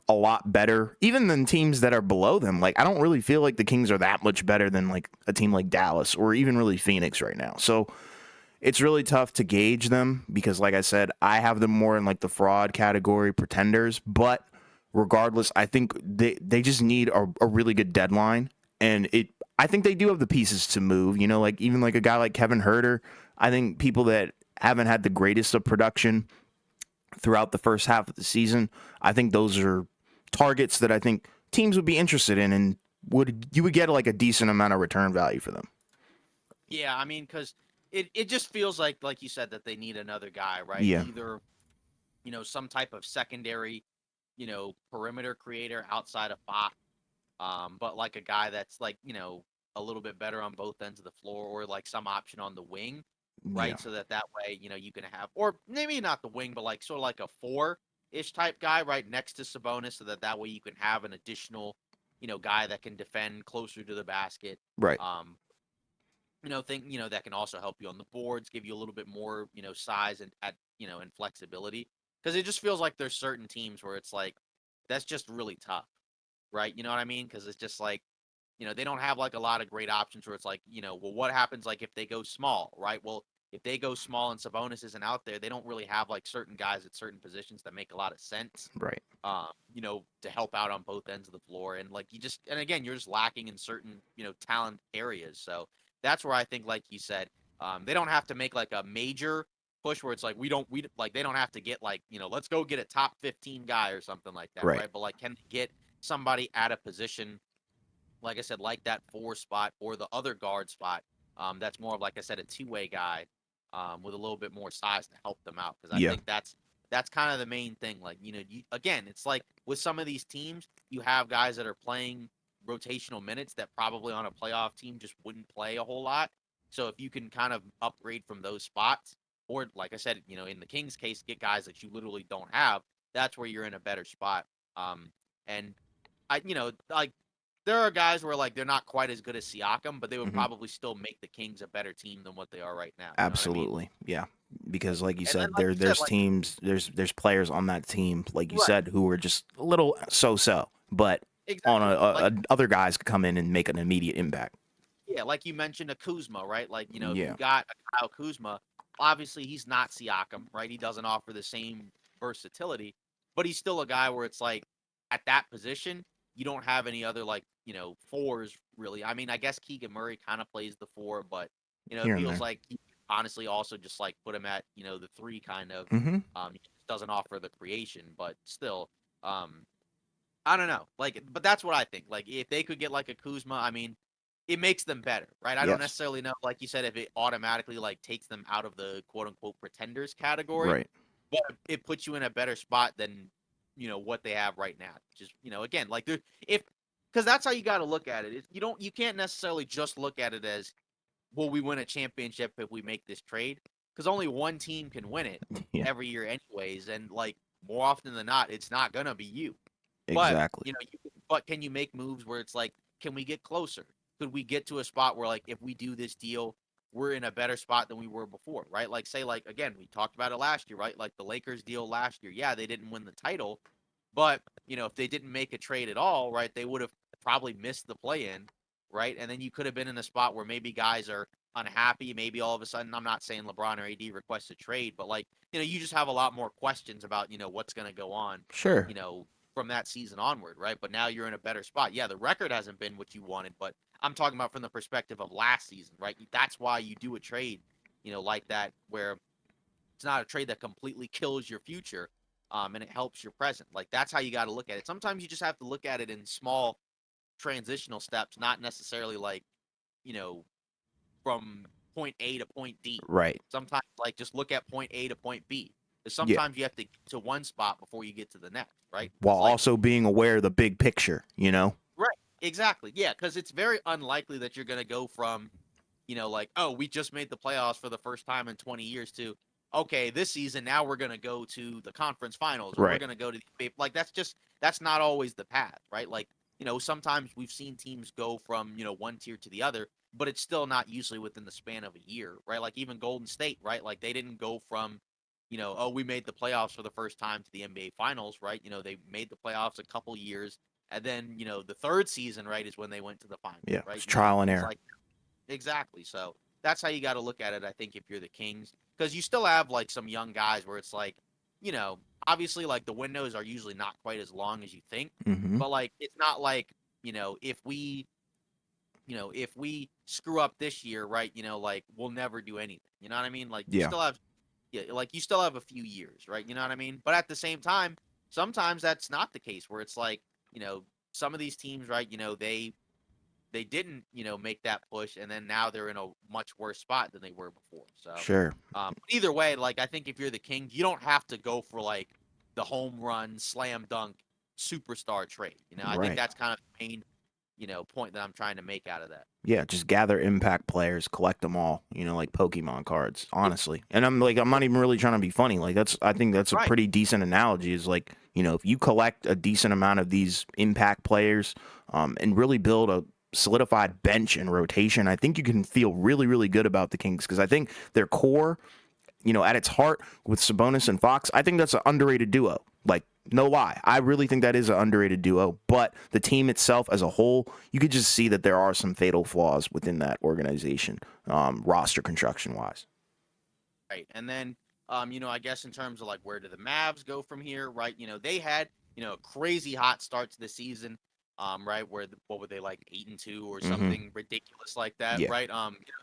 Speaker 1: a lot better, even than teams that are below them. Like I don't really feel like the Kings are that much better than like a team like Dallas or even really Phoenix right now. So it's really tough to gauge them because, like I said, I have them more in like the fraud category, pretenders. But regardless, I think they just need a really good deadline, and I think they do have the pieces to move. Like even like a guy like Kevin Herter. I think people that haven't had the greatest of production throughout the first half of the season, I think those are targets that I think teams would be interested in, and would get like a decent amount of return value for them.
Speaker 2: Yeah, I mean, because it just feels like you said, that they need another guy, right?
Speaker 1: Yeah,
Speaker 2: Either, some type of secondary, perimeter creator outside of Fox, but like a guy that's like, a little bit better on both ends of the floor, or like some option on the wing,
Speaker 1: yeah,
Speaker 2: right? So that way, you can have, or maybe not the wing, but like sort of like a four-ish type guy right next to Sabonis, so that way you can have an additional, guy that can defend closer to the basket.
Speaker 1: right,
Speaker 2: Um, that can also help you on the boards, give you a little bit more, size and flexibility. Because it just feels like there's certain teams where it's like that's just really tough, right? You know what I mean? Because it's just like, they don't have like a lot of great options where it's like, well, what happens like if they go small, right? Well, if they go small and Sabonis isn't out there, they don't really have like certain guys at certain positions that make a lot of sense,
Speaker 1: right.
Speaker 2: to help out on both ends of the floor. And like and again, you're just lacking in certain, talent areas. So that's where I think, like you said, they don't have to make like a major push where it's like we like they don't have to get like, let's go get a top 15 guy or something like that,
Speaker 1: Right.
Speaker 2: right? But like, can they get somebody at a position, like I said, like that four spot or the other guard spot? That's more of, like I said, a two-way guy, with a little bit more size to help them out. Because I
Speaker 1: Yeah.
Speaker 2: think that's kind of the main thing. Like, again, it's like with some of these teams, you have guys that are playing rotational minutes that probably on a playoff team just wouldn't play a whole lot. So if you can kind of upgrade from those spots, or like I said, in the Kings case, get guys that you literally don't have, that's where you're in a better spot. And like there are guys where like they're not quite as good as Siakam, but they would
Speaker 1: Hmm.
Speaker 2: probably still make the Kings a better team than what they are right now. You know what I mean?
Speaker 1: Absolutely. Yeah. Because like you
Speaker 2: And then,
Speaker 1: said,
Speaker 2: like you said,
Speaker 1: there's
Speaker 2: like
Speaker 1: teams, there's players on that team, like you
Speaker 2: right,
Speaker 1: said, who are just a little so, but on
Speaker 2: exactly. Like
Speaker 1: other guys could come in and make an immediate impact.
Speaker 2: yeah, like you mentioned a Kuzma, right? Like if you
Speaker 1: Yeah.
Speaker 2: got a Kyle Kuzma, obviously he's not Siakam, right? He doesn't offer the same versatility, but he's still a guy where it's like at that position you don't have any other like fours really. I mean, I guess Keegan Murray kind of plays the four, but it
Speaker 1: Here and
Speaker 2: feels
Speaker 1: there.
Speaker 2: like he honestly also just like put him at the three kind of.
Speaker 1: Hmm.
Speaker 2: He just doesn't offer the creation, but still, um, I don't know. Like, but that's what I think. Like, if they could get like a Kuzma, I mean, it makes them better, right? I don't
Speaker 1: Yes.
Speaker 2: necessarily know, like you said, if it automatically like takes them out of the quote unquote pretenders category,
Speaker 1: Right.
Speaker 2: but it puts you in a better spot than what they have right now. Just again, like there, if because that's how you got to look at it. You can't necessarily just look at it as, will we win a championship if we make this trade? Because only one team can win it
Speaker 1: Yeah.
Speaker 2: every year, anyways, and like more often than not, it's not gonna be you. But
Speaker 1: Exactly.
Speaker 2: but can you make moves where it's like, can we get closer? Could we get to a spot where like if we do this deal, we're in a better spot than we were before, right? Like say like again, we talked about it last year, right? Like the Lakers deal last year. Yeah, they didn't win the title, but if they didn't make a trade at all, right, they would have probably missed the play in, right? And then you could have been in a spot where maybe guys are unhappy. Maybe all of a sudden, I'm not saying LeBron or AD requests a trade, but like, you just have a lot more questions about, what's going to go on,
Speaker 1: Sure.
Speaker 2: you know, from that season onward, right? But now you're in a better spot. Yeah, the record hasn't been what you wanted, but I'm talking about from the perspective of last season, right? That's why you do a trade, like that, where it's not a trade that completely kills your future, and it helps your present. Like that's how you got to look at it. Sometimes you just have to look at it in small transitional steps, not necessarily like, you know, from point A to point D.
Speaker 1: Right.
Speaker 2: Sometimes like just look at point A to point B. Because
Speaker 1: Yeah.
Speaker 2: sometimes you have to get to one spot before you get to the next, right?
Speaker 1: While
Speaker 2: Because like
Speaker 1: also being aware of the big picture, you know?
Speaker 2: right, exactly, yeah. Because it's very unlikely that you're going to go from like, oh, we just made the playoffs for the first time in 20 years to, okay, this season, now we're going to go to the conference finals or we're
Speaker 1: Right.
Speaker 2: going to go to like, that's not always the path, right? Like, sometimes we've seen teams go from, one tier to the other, but it's still not usually within the span of a year, right? Like even Golden State, right? Like they didn't go from, oh, we made the playoffs for the first time to the NBA finals, right? They made the playoffs a couple years. And then, the third season, right, is when they went to the finals,
Speaker 1: Yeah.
Speaker 2: right?
Speaker 1: It's trial and
Speaker 2: Things
Speaker 1: error.
Speaker 2: like exactly. So that's how you got to look at it, I think, if you're the Kings, because you still have like some young guys where it's like, you know, obviously like the windows are usually not quite as long as you think,
Speaker 1: Hmm.
Speaker 2: but like it's not like if we screw up this year, right? Like we'll never do anything. You know what I mean? Like you
Speaker 1: Yeah.
Speaker 2: still have, yeah, like you still have a few years, right? You know what I mean? But at the same time, sometimes that's not the case where it's like, you know, some of these teams, right, they didn't, make that push, and then now they're in a much worse spot than they were before. So,
Speaker 1: Sure.
Speaker 2: either way, like I think if you're the Kings, you don't have to go for like the home run, slam dunk, superstar trade. I think
Speaker 1: Right.
Speaker 2: that's kind of the main, point that I'm trying to make out of that.
Speaker 1: Yeah, just gather impact players, collect them all, like Pokemon cards,
Speaker 2: Yeah,
Speaker 1: honestly. And I'm not even really trying to be funny. Like I think that's a
Speaker 2: right.
Speaker 1: pretty decent analogy is like, if you collect a decent amount of these impact players, and really build a solidified bench and rotation, I think you can feel really, really good about the Kings because I think their core, at its heart with Sabonis and Fox, I think that's an underrated duo. Like, no lie. I really think that is an underrated duo, but the team itself as a whole, you could just see that there are some fatal flaws within that organization, roster construction wise.
Speaker 2: Right. And then, I guess in terms of like where do the Mavs go from here, right? They had, a crazy hot start to the season, right? Where what were they like 8-2 or
Speaker 1: Mm-hmm.
Speaker 2: something ridiculous like that,
Speaker 1: Yeah.
Speaker 2: right?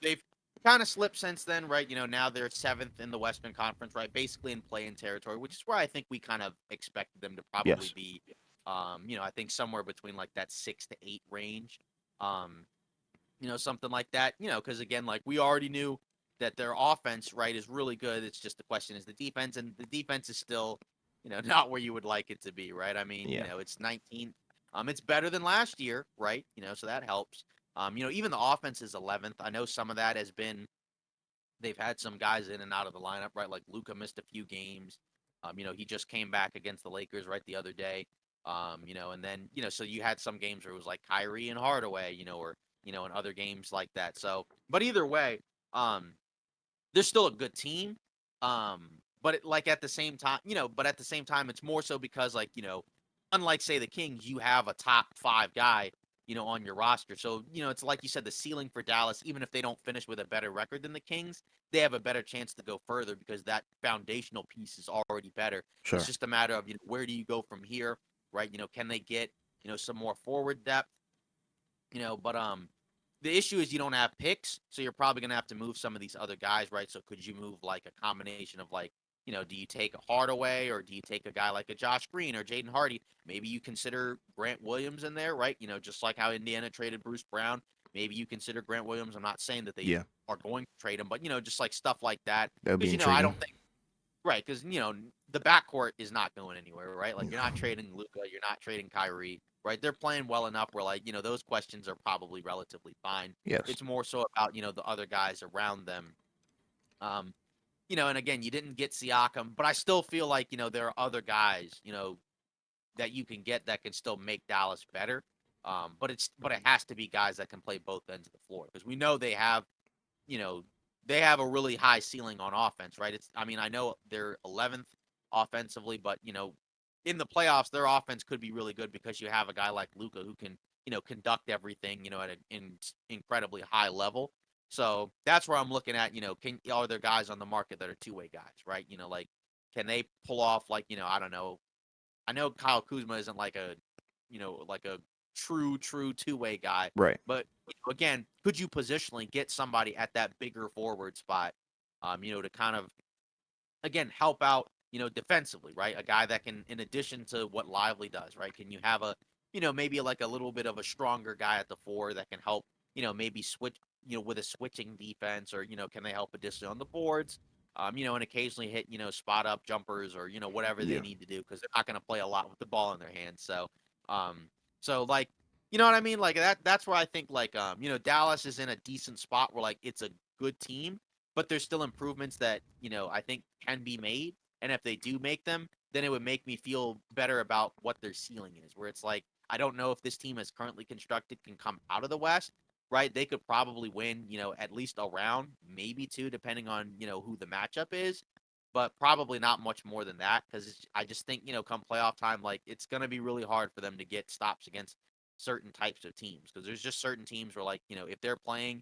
Speaker 2: They've kind of slipped since then, right? Now they're seventh in the Western Conference, right? Basically in play-in territory, which is where I think we kind of expected them to probably
Speaker 1: Yes.
Speaker 2: be. I think somewhere between like that 6 to 8 range. Um, something like that, because again, like we already knew that their offense, right, is really good. It's just the question is the defense, and the defense is still, not where you would like it to be, right? I mean,
Speaker 1: Yeah.
Speaker 2: it's 19. It's better than last year, right? So that helps. Even the offense is 11th. I know some of that has been they've had some guys in and out of the lineup, right? Like Luca missed a few games. He just came back against the Lakers right the other day. And then, so you had some games where it was like Kyrie and Hardaway, or, and other games like that. So, but either way, um, they're still a good team. But like at the same time, it's more so because like, unlike say the Kings, you have a top five guy, on your roster. So, it's like you said, the ceiling for Dallas, even if they don't finish with a better record than the Kings, they have a better chance to go further because that foundational piece is already better. It's
Speaker 1: Sure.
Speaker 2: just a matter of, where do you go from here, right? Can they get, some more forward depth? But the issue is you don't have picks, so you're probably gonna have to move some of these other guys, right? So could you move like a combination of like, do you take a Hardaway or do you take a guy like a Josh Green or Jaden Hardy? Maybe you consider Grant Williams in there, right? Just like how Indiana traded Bruce Brown. Maybe you consider Grant Williams. I'm not saying that they
Speaker 1: Yeah.
Speaker 2: are going to trade him, but just like stuff like that.
Speaker 1: That would be
Speaker 2: Because I
Speaker 1: intriguing.
Speaker 2: don't think right, because the backcourt is not going anywhere, right? Like you're not trading Luca, you're not trading Kyrie, right? They're playing well enough where like those questions are probably relatively fine.
Speaker 1: Yes.
Speaker 2: It's more so about the other guys around them. Um, and again, you didn't get Siakam, but I still feel like there are other guys that you can get that can still make Dallas better. But it has to be guys that can play both ends of the floor because we know you know, they have a really high ceiling on offense, right? I mean, I know they're 11th offensively, but in the playoffs, their offense could be really good because you have a guy like Luca who can, conduct everything, at an incredibly high level. So that's where I'm looking at, are there guys on the market that are two-way guys, right? Like, can they pull off like, I don't know. I know Kyle Kuzma isn't like like a true two-way guy,
Speaker 1: Right.
Speaker 2: but again, could you positionally get somebody at that bigger forward spot, to kind of again help out, defensively, right? A guy that can, in addition to what Lively does, right? Can you have a, maybe like a little bit of a stronger guy at the four that can help, maybe switch, with a switching defense, or can they help additionally on the boards? And occasionally hit, spot up jumpers or whatever they
Speaker 1: Yeah.
Speaker 2: need to do because they're not going to play a lot with the ball in their hands. Um, so like, you know what I mean? Like that. That's where I think like, Dallas is in a decent spot where like it's a good team, but there's still improvements that I think can be made. And if they do make them, then it would make me feel better about what their ceiling is. Where it's like I don't know if this team is currently constructed can come out of the West, right? They could probably win, at least a round, maybe two, depending on who the matchup is, but probably not much more than that because I just think come playoff time, like it's gonna be really hard for them to get stops against certain types of teams because there's just certain teams where like if they're playing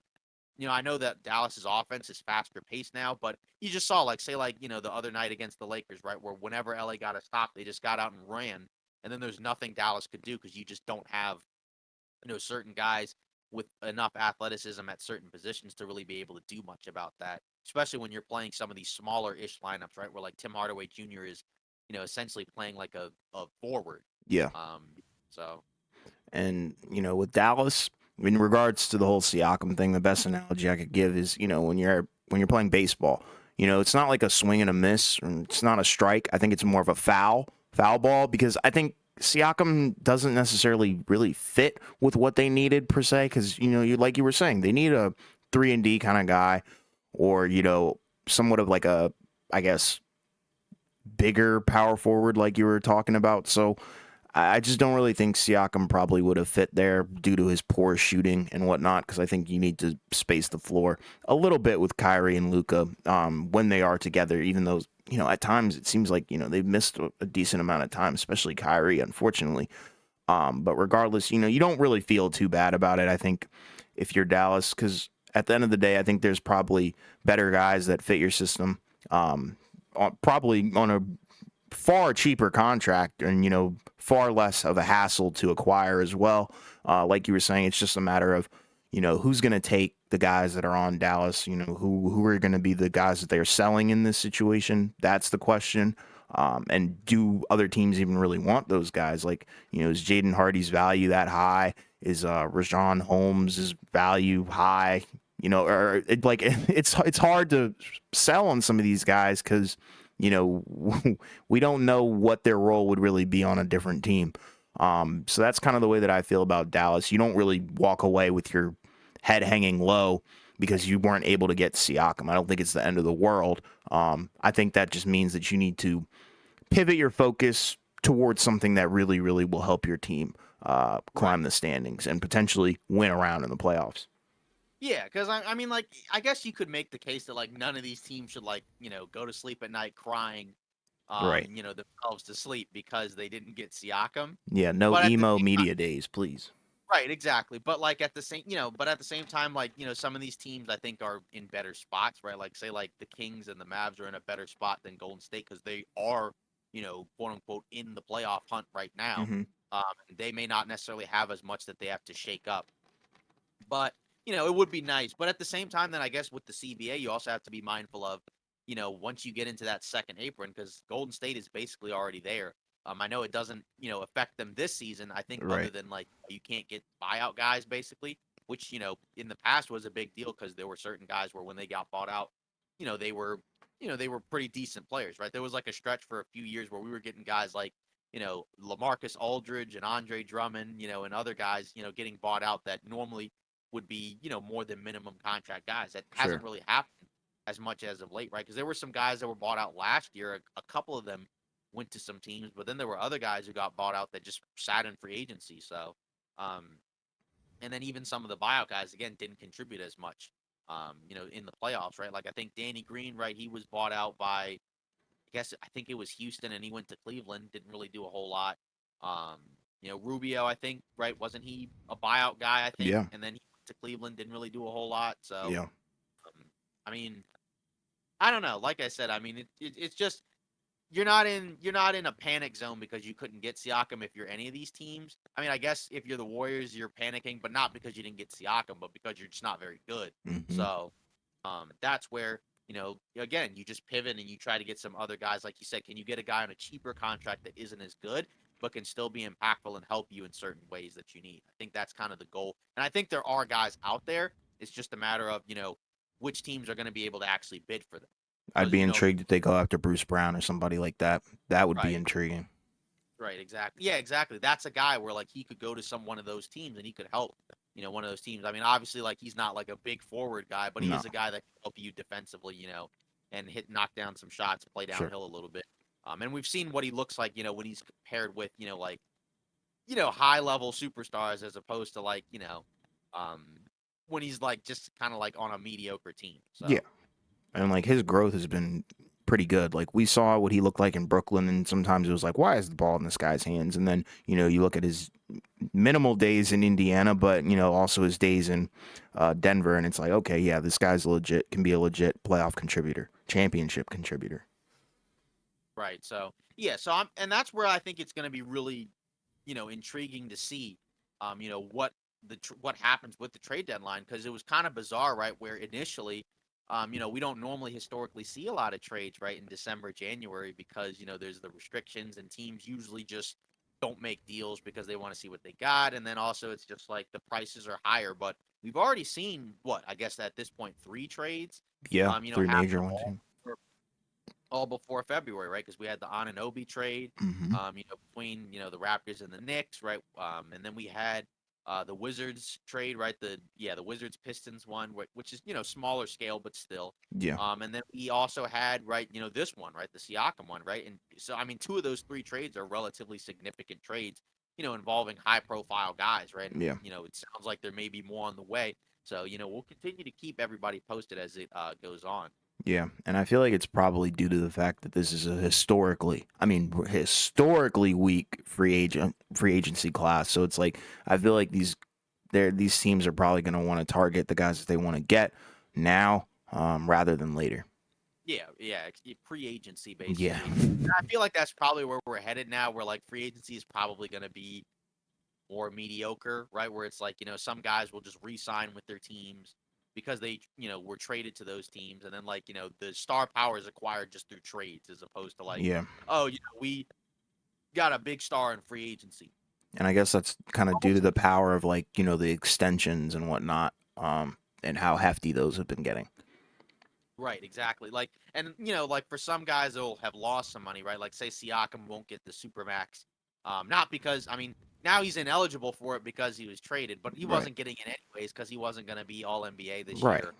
Speaker 2: I know that Dallas's offense is faster paced now, but you just saw like say like, the other night against the Lakers, right? Where whenever LA got a stop, they just got out and ran. And then there's nothing Dallas could do because you just don't have, certain guys with enough athleticism at certain positions to really be able to do much about that. Especially when you're playing some of these smaller ish lineups, right? Where like Tim Hardaway Jr. is, essentially playing like a forward.
Speaker 1: Yeah.
Speaker 2: Um, so
Speaker 1: And, with Dallas, in regards to the whole Siakam thing, the best analogy I could give is, when you're playing baseball, it's not like a swing and a miss, or it's not a strike. I think it's more of a foul ball, because I think Siakam doesn't necessarily really fit with what they needed per se, because, like you were saying, they need a 3-and-D kind of guy, or, somewhat of like a, I guess, bigger power forward like you were talking about. So I just don't really think Siakam probably would have fit there due to his poor shooting and whatnot, because I think you need to space the floor a little bit with Kyrie and Luka when they are together, even though, at times it seems like, they've missed a decent amount of time, especially Kyrie, unfortunately. But regardless, you don't really feel too bad about it, I think, if you're Dallas, because at the end of the day, I think there's probably better guys that fit your system, probably on a far cheaper contract, and far less of a hassle to acquire as well. Like you were saying, it's just a matter of who's going to take the guys that are on Dallas. Who are going to be the guys that they're selling in this situation. That's the question. And do other teams even really want those guys? Like, is Jaden Hardy's value that high? Is Rajon Holmes' value high? Or it's hard to sell on some of these guys, because we don't know what their role would really be on a different team. So that's kind of the way that I feel about Dallas. You don't really walk away with your head hanging low because you weren't able to get Siakam. I don't think it's the end of the world. I think that just means that you need to pivot your focus towards something that really, really will help your team climb the standings and potentially win around in the playoffs.
Speaker 2: Yeah, because I mean, like, I guess you could make the case that like none of these teams should like go to sleep at night crying,
Speaker 1: Right.
Speaker 2: themselves to sleep because they didn't get Siakam.
Speaker 1: Yeah, no
Speaker 2: But at the
Speaker 1: emo
Speaker 2: same time,
Speaker 1: media days, please.
Speaker 2: right, exactly. But like at the same, but at the same time, like some of these teams I think are in better spots, right? Like say like the Kings and the Mavs are in a better spot than Golden State because they are, quote unquote, in the playoff hunt right now.
Speaker 1: Hmm.
Speaker 2: They may not necessarily have as much that they have to shake up. But, it would be nice. But at the same time, then I guess with the CBA, you also have to be mindful of, once you get into that second apron, because Golden State is basically already there. I know it doesn't, affect them this season. I think other
Speaker 1: Right.
Speaker 2: than like you can't get buyout guys basically, which, in the past was a big deal because there were certain guys where when they got bought out, they were, they were pretty decent players, right? There was like a stretch for a few years where we were getting guys like, LaMarcus Aldridge and Andre Drummond, and other guys, getting bought out that normally would be, more than minimum contract guys. That hasn't
Speaker 1: Sure.
Speaker 2: really happened as much as of late, right? Because there were some guys that were bought out last year. A couple of them went to some teams, but then there were other guys who got bought out that just sat in free agency. So, um, and then even some of the buyout guys again didn't contribute as much, in the playoffs, right? Like I think Danny Green, right? He was bought out by, I think it was Houston, and he went to Cleveland. Didn't really do a whole lot. Um, Rubio, I think, right? Wasn't he a buyout guy? I think,
Speaker 1: Yeah.
Speaker 2: and then he went to Cleveland, didn't really do a whole lot. So,
Speaker 1: Yeah.
Speaker 2: I mean, I don't know. Like I said, I mean, it's just you're not in a panic zone because you couldn't get Siakam if you're any of these teams. I mean, I guess if you're the Warriors, you're panicking, but not because you didn't get Siakam, but because you're just not very good.
Speaker 1: Hmm.
Speaker 2: So, that's where, again, you just pivot and you try to get some other guys. Like you said, can you get a guy on a cheaper contract that isn't as good, but can still be impactful and help you in certain ways that you need? I think that's kind of the goal. And I think there are guys out there. It's just a matter of, which teams are going to be able to actually bid for them.
Speaker 1: I'd
Speaker 2: Because,
Speaker 1: be intrigued if they go after Bruce Brown or somebody like that. That would be
Speaker 2: right.
Speaker 1: intriguing.
Speaker 2: Right, exactly. Yeah, exactly. That's a guy where like he could go to one of those teams and he could help, one of those teams. I mean, obviously like he's not like a big forward guy, but he
Speaker 1: No.
Speaker 2: is a guy that can help you defensively, and knock down some shots, play
Speaker 1: Sure.
Speaker 2: downhill a little bit. And we've seen what he looks like, when he's paired with, like, high level superstars as opposed to like, um when he's like just kind of like on a mediocre team.
Speaker 1: Yeah.
Speaker 2: So,
Speaker 1: And like his growth has been pretty good. Like we saw what he looked like in Brooklyn, and sometimes it was like, why is the ball in this guy's hands? And then you look at his minimal days in Indiana, but also his days in Denver, and it's like, okay, yeah, this guy's legit, can be a legit playoff contributor, championship contributor.
Speaker 2: right. So, yeah, and that's where I think it's going to be really, intriguing to see, what what happens with the trade deadline, because it was kind of bizarre, right? Where initially, we don't normally historically see a lot of trades, right, in December, January, because there's the restrictions and teams usually just don't make deals because they want to see what they got, and then also it's just like the prices are higher. But we've already seen what I guess at this point 3 trades.
Speaker 1: Yeah, three major
Speaker 2: Happened
Speaker 1: ones. Yeah.
Speaker 2: all before February, right? Because we had the Anunoby trade,
Speaker 1: Mm-hmm.
Speaker 2: between the Raptors and the Knicks, right? And then we had the Wizards trade, right? The Wizards Pistons one, which is smaller scale, but still.
Speaker 1: Yeah.
Speaker 2: And then we also had right, this one, right, the Siakam one, right? And so I mean, two of those 3 trades are relatively significant trades, involving high profile guys, right? And
Speaker 1: Yeah.
Speaker 2: it sounds like there may be more on the way. So we'll continue to keep everybody posted as it goes on.
Speaker 1: Yeah, and I feel like it's probably due to the fact that this is a historically weak free agency class. So it's like I feel like these teams are probably going to want to target the guys that they want to get now, rather than later.
Speaker 2: Yeah, free agency
Speaker 1: Yeah,
Speaker 2: basically. And I feel like that's probably where we're headed now. Where like free agency is probably going to be more mediocre, right? Where it's like some guys will just re-sign with their teams because they were traded to those teams, and then like the star power is acquired just through trades as opposed to like,
Speaker 1: yeah,
Speaker 2: oh we got a big star in free agency.
Speaker 1: and I guess that's kind of due to the power of like the extensions and whatnot, and how hefty those have been getting.
Speaker 2: Right, exactly. Like, and like for some guys, they'll have lost some money, right? Like, say Siakam won't get the supermax, not because I mean now he's ineligible for it because he was traded, but he
Speaker 1: Right,
Speaker 2: wasn't getting it anyways because he wasn't going to be All NBA this
Speaker 1: right,
Speaker 2: year.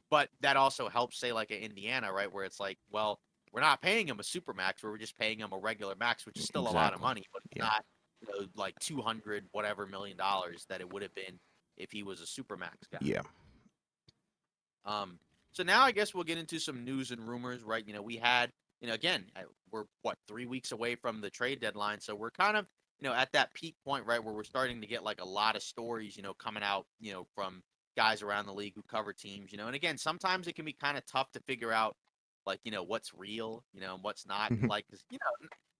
Speaker 2: But that also helps, say like in Indiana, right, where it's like, well, we're not paying him a supermax, we're just paying him a regular max, which is still a lot of
Speaker 1: exactly.
Speaker 2: money, but it's
Speaker 1: Yeah,
Speaker 2: not like 200 whatever $1 million that it would have been if he was a supermax guy.
Speaker 1: yeah,
Speaker 2: Um, so now I guess we'll get into some news and rumors, right? We had, again, we're what 3 weeks away from the trade deadline, so we're kind of, at that peak point, right, where we're starting to get like a lot of stories, coming out, from guys around the league who cover teams, and again, sometimes it can be kind of tough to figure out, like, what's real, and what's not, like,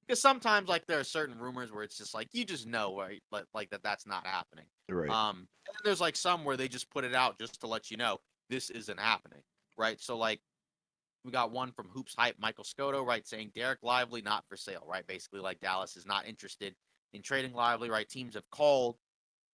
Speaker 2: because sometimes like there are certain rumors where it's just like you just know, right, like that's not happening.
Speaker 1: right.
Speaker 2: And then there's like some where they just put it out just to let you know this isn't happening, right? So like we got one from Hoops Hype, Michael Scotto, right, saying Derek Lively not for sale, right? Basically, like Dallas is not interested in trading Lively, right? Teams have called,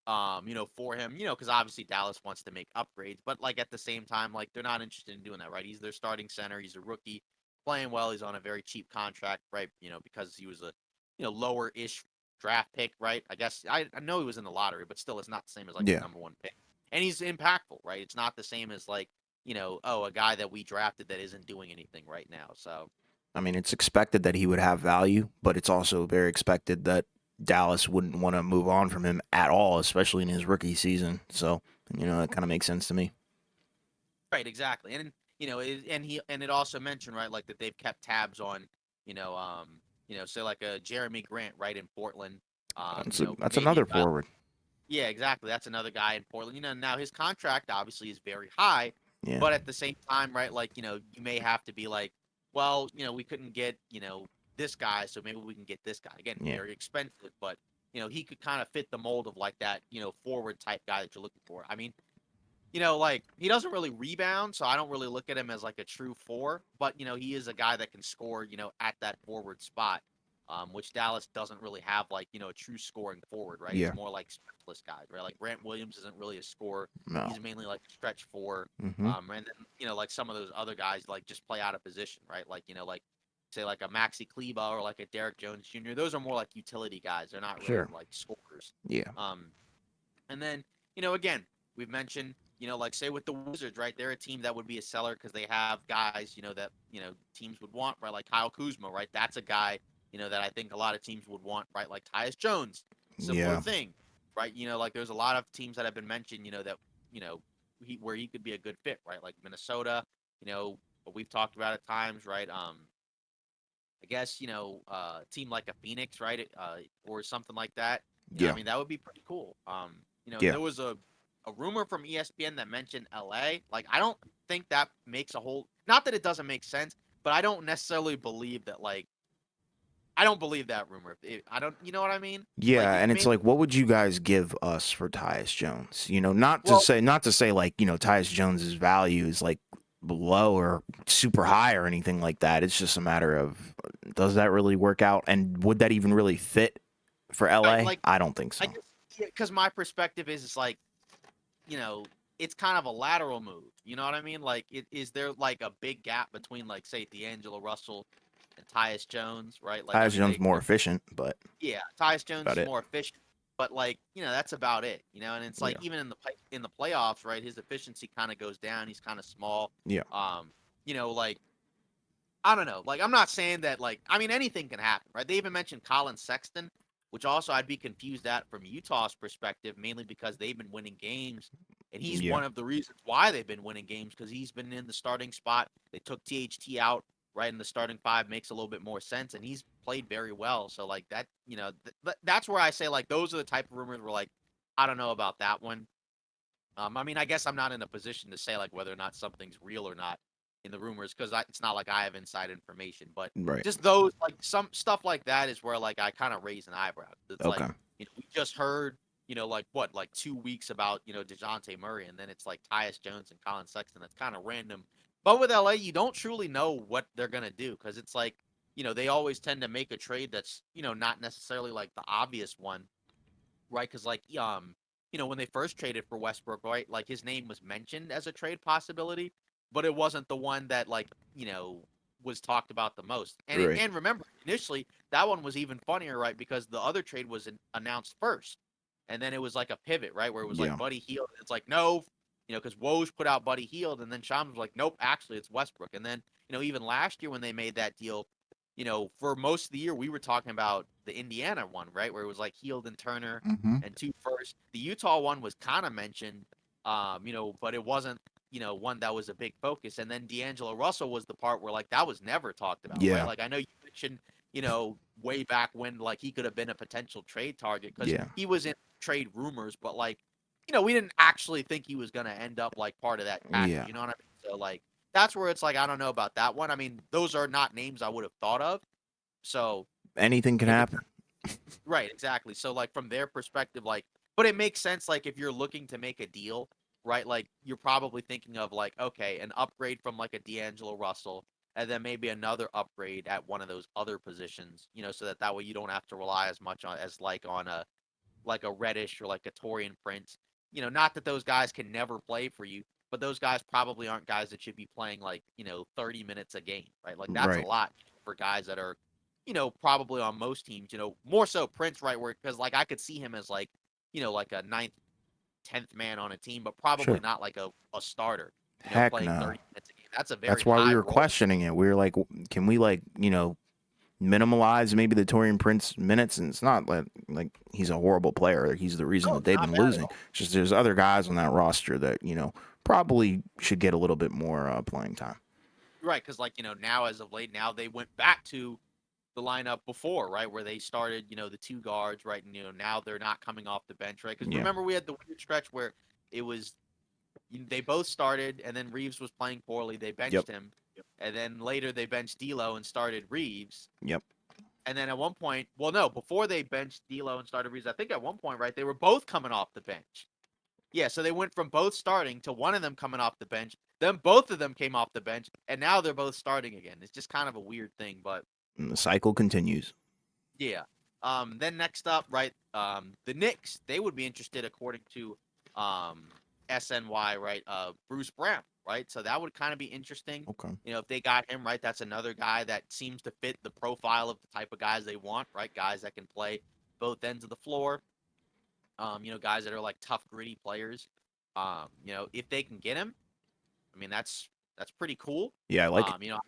Speaker 2: for him, because obviously Dallas wants to make upgrades, but like at the same time, like they're not interested in doing that, right? He's their starting center, he's a rookie, playing well, he's on a very cheap contract, right? Because he was a, lower-ish draft pick, right? I guess I know he was in the lottery, but still, it's not the same as like the
Speaker 1: Yeah.
Speaker 2: number 1 pick, and he's impactful, right? It's not the same as like a guy that we drafted that isn't doing anything right now. So
Speaker 1: I mean, it's expected that he would have value, but it's also very expected that Dallas wouldn't want to move on from him at all, especially in his rookie season. So, that kind of makes sense to me.
Speaker 2: right, exactly, and and it also mentioned right like that they've kept tabs on say like a Jeremy Grant right in Portland,
Speaker 1: That's
Speaker 2: maybe
Speaker 1: another
Speaker 2: a guy.
Speaker 1: forward.
Speaker 2: Yeah, exactly. That's another guy in Portland. Now his contract obviously is very high,
Speaker 1: Yeah.
Speaker 2: but at the same time, right, like, you may have to be like, well, we couldn't get, this guy, so maybe we can get this guy. Again,
Speaker 1: Yeah.
Speaker 2: very expensive, but he could kind of fit the mold of like that, forward type guy that you're looking for. I mean, like he doesn't really rebound, so I don't really look at him as like a true 4, but he is a guy that can score, at that forward spot. Which Dallas doesn't really have like, a true scoring forward, right? It's
Speaker 1: Yeah.
Speaker 2: more like specialist guys, right? Like Grant Williams isn't really a scorer.
Speaker 1: No.
Speaker 2: He's mainly like a stretch 4.
Speaker 1: Mm-hmm.
Speaker 2: And then, like some of those other guys like just play out of position, right? Like, like say like a Maxi Kleba or like a Derek Jones Jr. Those are more like utility guys. They're not really
Speaker 1: Sure.
Speaker 2: like scorers.
Speaker 1: Yeah.
Speaker 2: Um, and then, again, we've mentioned, like say with the Wizards, right? They're a team that would be a seller because they have guys, that, teams would want, right? Like Kyle Kuzma, right? That's a guy, that I think a lot of teams would want, right? Like Tyus Jones, similar
Speaker 1: Yeah.
Speaker 2: thing, right? Like there's a lot of teams that have been mentioned, that, where he could be a good fit, right? Like Minnesota, what we've talked about at times, right? I guess, a team like a Phoenix, right? Or something like that. I
Speaker 1: Yeah.
Speaker 2: mean, that would be pretty cool.
Speaker 1: Yeah.
Speaker 2: There was a rumor from ESPN that mentioned LA. Like, I don't think that makes a whole, not that it doesn't make sense, but I don't necessarily believe that, like, I don't believe that rumor. I don't, you know what I mean? Like,
Speaker 1: Yeah,
Speaker 2: it
Speaker 1: and it's
Speaker 2: made,
Speaker 1: like, what would you guys give us for Tyus Jones?
Speaker 2: well,
Speaker 1: Not to say like, Tyus Jones's value is like low or super high or anything like that. It's just a matter of does that really work out, and would that even really fit For
Speaker 2: Right,
Speaker 1: LA,
Speaker 2: like
Speaker 1: I don't think
Speaker 2: I
Speaker 1: so.
Speaker 2: guess because my perspective is it's like, you know, it's kind of a lateral move. You know what I mean? Like, is there like a big gap between like say D'Angelo Russell and Tyus Jones, right? Like, I
Speaker 1: Tyus
Speaker 2: mean,
Speaker 1: Jones more efficient, but
Speaker 2: yeah, Tyus
Speaker 1: that's
Speaker 2: Jones
Speaker 1: about
Speaker 2: is
Speaker 1: it.
Speaker 2: more efficient, but like, that's about it. And it's like
Speaker 1: Yeah.
Speaker 2: even in the playoffs, right? His efficiency kind of goes down. He's kind of small.
Speaker 1: Yeah.
Speaker 2: Um, like I don't know. Like, I'm not saying that, like, I mean, anything can happen, right? They even mentioned Colin Sexton, which also I'd be confused at from Utah's perspective, mainly because they've been winning games. And he's
Speaker 1: Yeah.
Speaker 2: one of the reasons why they've been winning games because he's been in the starting spot. They took THT out, right? In the starting five makes a little bit more sense. And he's played very well. So, like, that, that's where I say, like, those are the type of rumors where, like, I don't know about that one. I mean, I guess I'm not in a position to say like whether or not something's real or not in the rumors because it's not like I have inside information. But
Speaker 1: Right.
Speaker 2: just those like some stuff like that is where like I kind of raise an eyebrow. It's like
Speaker 1: Okay.
Speaker 2: we just heard like what like 2 weeks about Dejounte Murray, and then it's like Tyus Jones and Colin Sexton. That's kind of random. But with LA, you don't truly know what they're gonna do because it's like they always tend to make a trade that's not necessarily like the obvious one, right? Because like when they first traded for Westbrook, right? Like his name was mentioned as a trade possibility, but it wasn't the one that like was talked about the most.
Speaker 1: Right.
Speaker 2: And remember, initially that one was even funnier, right? Because the other trade was announced first, and then it was like a pivot, right? Where it was like
Speaker 1: Yeah.
Speaker 2: Buddy Hield. It's like no, because Woj put out Buddy Hield, and then Shams was like, nope, actually it's Westbrook. And then even last year when they made that deal, for most of the year we were talking about the Indiana one, right, where it was like Hield and Turner
Speaker 1: Hmm.
Speaker 2: and two first. The Utah one was kind of mentioned, but it wasn't, one that was a big focus. And then D'Angelo Russell was the part where like that was never talked about, right?
Speaker 1: Yeah.
Speaker 2: Like I know you mentioned, way back when like he could have been a potential trade target because
Speaker 1: Yeah.
Speaker 2: he was in trade rumors, but like, we didn't actually think he was gonna end up like part of that package.
Speaker 1: Yeah.
Speaker 2: You know what I mean? So like that's where it's like I don't know about that one. I mean, those are not names I would have thought of. So
Speaker 1: Anything can
Speaker 2: if it's
Speaker 1: happen.
Speaker 2: right, exactly. So like from their perspective, like, but it makes sense. Like if you're looking to make a deal, right? Like you're probably thinking of like, okay, an upgrade from like a D'Angelo Russell, and then maybe another upgrade at one of those other positions, so that way you don't have to rely as much on as like on a Reddish or like a Torian Prince. Not that those guys can never play for you, but those guys probably aren't guys that should be playing like 30 minutes a game, right? Like that's a
Speaker 1: Right.
Speaker 2: lot for guys that are probably on most teams, more so Prince, right? Where because like I could see him as like, like a ninth, 10th man on a team, but probably
Speaker 1: Sure.
Speaker 2: not like a starter,
Speaker 1: Heck
Speaker 2: playing
Speaker 1: no.
Speaker 2: 30 minutes a game. That's a very
Speaker 1: That's why we
Speaker 2: high
Speaker 1: were
Speaker 2: role.
Speaker 1: questioning it. We were like, can we like, minimalize maybe the Torian Prince minutes? And it's not like he's a horrible player. He's the reason
Speaker 2: No,
Speaker 1: that they've
Speaker 2: not
Speaker 1: been
Speaker 2: bad at
Speaker 1: losing.
Speaker 2: all.
Speaker 1: It's just there's other guys on that roster that probably should get a little bit more playing time.
Speaker 2: Right, because like, now as of late, now they went back to the lineup before, right, where they started, the two guards, right, and now they're not coming off the bench, right? Because
Speaker 1: Yeah.
Speaker 2: remember we had the weird stretch where it was they both started, and then Reeves was playing poorly. They
Speaker 1: Yep.
Speaker 2: benched him, and then later they benched D'Lo and started Reeves.
Speaker 1: Yep.
Speaker 2: And then at one point, well, no, before they benched D'Lo and started Reeves, I think at one point, right, they were both coming off the bench. Yeah, so they went from both starting to one of them coming off the bench. Then both of them came off the bench, and now they're both starting again. It's just kind of a weird thing, but
Speaker 1: And the cycle continues.
Speaker 2: yeah. Then next up, right, the Knicks, they would be interested according to um SNY, right? Bruce Brown, right? So that would kind of be interesting.
Speaker 1: Okay.
Speaker 2: If they got him, right, that's another guy that seems to fit the profile of the type of guys they want, right? Guys that can play both ends of the floor. Guys that are like tough, gritty players. If they can get him, I mean that's pretty cool.
Speaker 1: Yeah, I like it.
Speaker 2: Um, you know,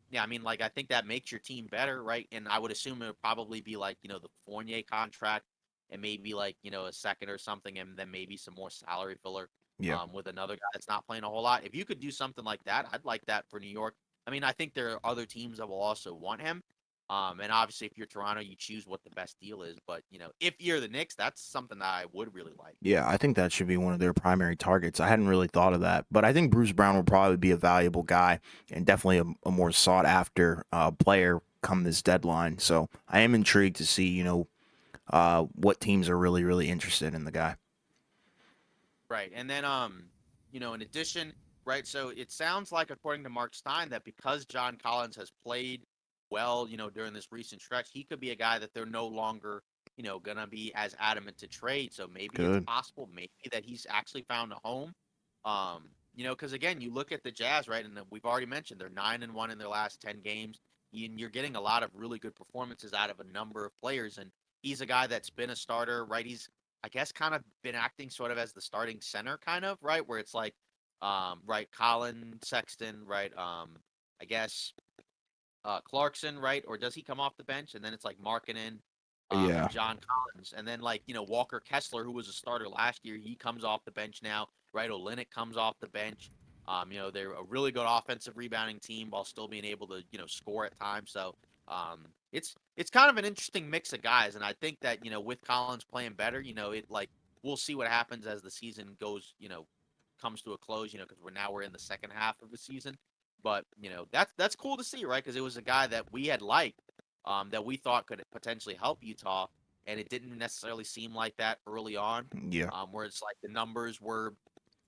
Speaker 2: yeah, I mean, like I think that makes your team better, right? And I would assume it would probably be like the Fournier contract, and maybe like a second or something, and then maybe some more salary filler,
Speaker 1: Yeah.
Speaker 2: with another guy that's not playing a whole lot. If you could do something like that, I'd like that for New York. I mean, I think there are other teams that will also want him. And obviously, if you're Toronto, you choose what the best deal is. But if you're the Knicks, that's something that I would really like.
Speaker 1: Yeah, I think that should be one of their primary targets. I hadn't really thought of that, but I think Bruce Brown will probably be a valuable guy and definitely a more sought after player come this deadline. So I am intrigued to see, what teams are really, really interested in the guy.
Speaker 2: Right. And then in addition, right, so it sounds like according to Mark Stein that because John Collins has played well, during this recent stretch, he could be a guy that they're no longer gonna be as adamant to trade. So maybe it's
Speaker 1: Good.
Speaker 2: possible, maybe that he's actually found a home. Because again, you look at the Jazz, right, and we've already mentioned they're 9-1 in their last 10 games. And you're getting a lot of really good performances out of a number of players, and he's a guy that's been a starter, right? He's, I guess, kind of been acting sort of as the starting center, kind of, right, where it's like, right, Colin Sexton, right, I guess Clarkson, right? Or does he come off the bench? And then it's like Markkinen, and
Speaker 1: Yeah.
Speaker 2: John Collins. And then like, Walker Kessler, who was a starter last year, he comes off the bench now, right? Olynyk comes off the bench. They're a really good offensive rebounding team while still being able to, score at times. So it's kind of an interesting mix of guys. And I think that, with Collins playing better, it like we'll see what happens as the season goes, comes to a close, because we're in the second half of the season. But that's cool to see, right? Because it was a guy that we had liked, that we thought could potentially help Utah, and it didn't necessarily seem like that early on.
Speaker 1: Yeah.
Speaker 2: Where it's like the numbers were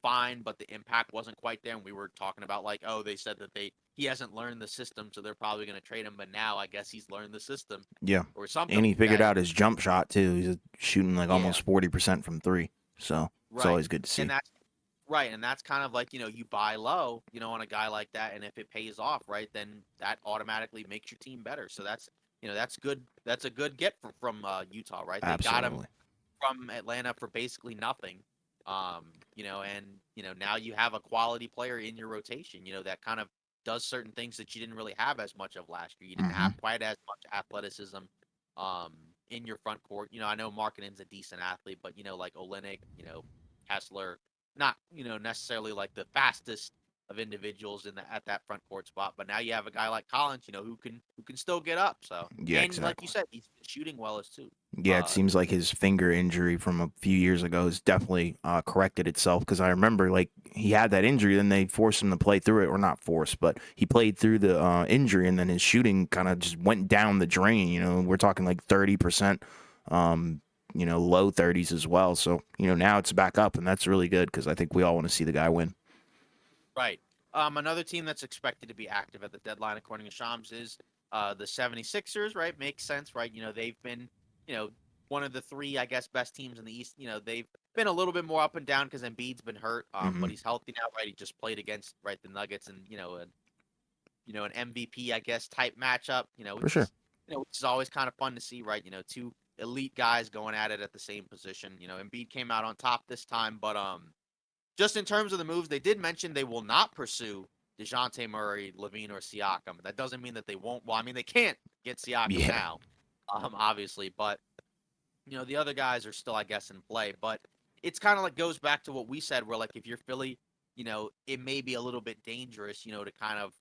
Speaker 2: fine, but the impact wasn't quite there. And we were talking about like, oh, they said that he hasn't learned the system, so they're probably going to trade him. But now I guess he's learned the system
Speaker 1: Yeah.
Speaker 2: or something
Speaker 1: And he
Speaker 2: like
Speaker 1: figured
Speaker 2: that.
Speaker 1: out his jump shot too. He's shooting like
Speaker 2: Yeah,
Speaker 1: almost 40% from three. So it's
Speaker 2: right.
Speaker 1: always good to
Speaker 2: And
Speaker 1: see.
Speaker 2: that's right, and that's kind of like, you buy low, on a guy like that, and if it pays off, right, then that automatically makes your team better. So that's good. That's a good get from Utah, right? They got him
Speaker 1: Absolutely.
Speaker 2: from Atlanta for basically nothing. And now you have a quality player in your rotation, that kind of does certain things that you didn't really have as much of last year. You didn't
Speaker 1: Hmm.
Speaker 2: have quite as much athleticism in your front court. I know Markkanen's a decent athlete, but like Olynyk, Kessler, not necessarily like the fastest of individuals at that front court spot, but now you have a guy like Collins, who can still get up. So,
Speaker 1: Yeah,
Speaker 2: and like you
Speaker 1: exactly.
Speaker 2: said, he's been shooting well as too.
Speaker 1: Yeah, it seems like his finger injury from a few years ago has definitely corrected itself because I remember like he had that injury, then they forced him to play through it, or not forced, but he played through the injury, and then his shooting kind of just went down the drain. We're talking like 30%, um, low 30s as well. So now it's back up, and that's really good because I think we all want to see the guy win.
Speaker 2: Right. Another team that's expected to be active at the deadline, according to Shams, is the 76ers, right? Makes sense, right? They've been, you know, one of the three, I guess, best teams in the East. They've been a little bit more up and down because Embiid's been hurt,
Speaker 1: Hmm.
Speaker 2: but he's healthy now, right? He just played against, right, the Nuggets and, an MVP, I guess, type matchup,
Speaker 1: For sure.
Speaker 2: which is always kind of fun to see, right? Two elite guys going at it at the same position. Embiid came out on top this time, but just in terms of the moves, they did mention they will not pursue DeJounte Murray, Levine, or Siakam. That doesn't mean that they won't. Well, I mean, they can't get Siakam
Speaker 1: Yeah.
Speaker 2: now, obviously, but the other guys are still, I guess, in play. But it's kind of like goes back to what we said, where like if you're Philly, it may be a little bit dangerous, to kind of,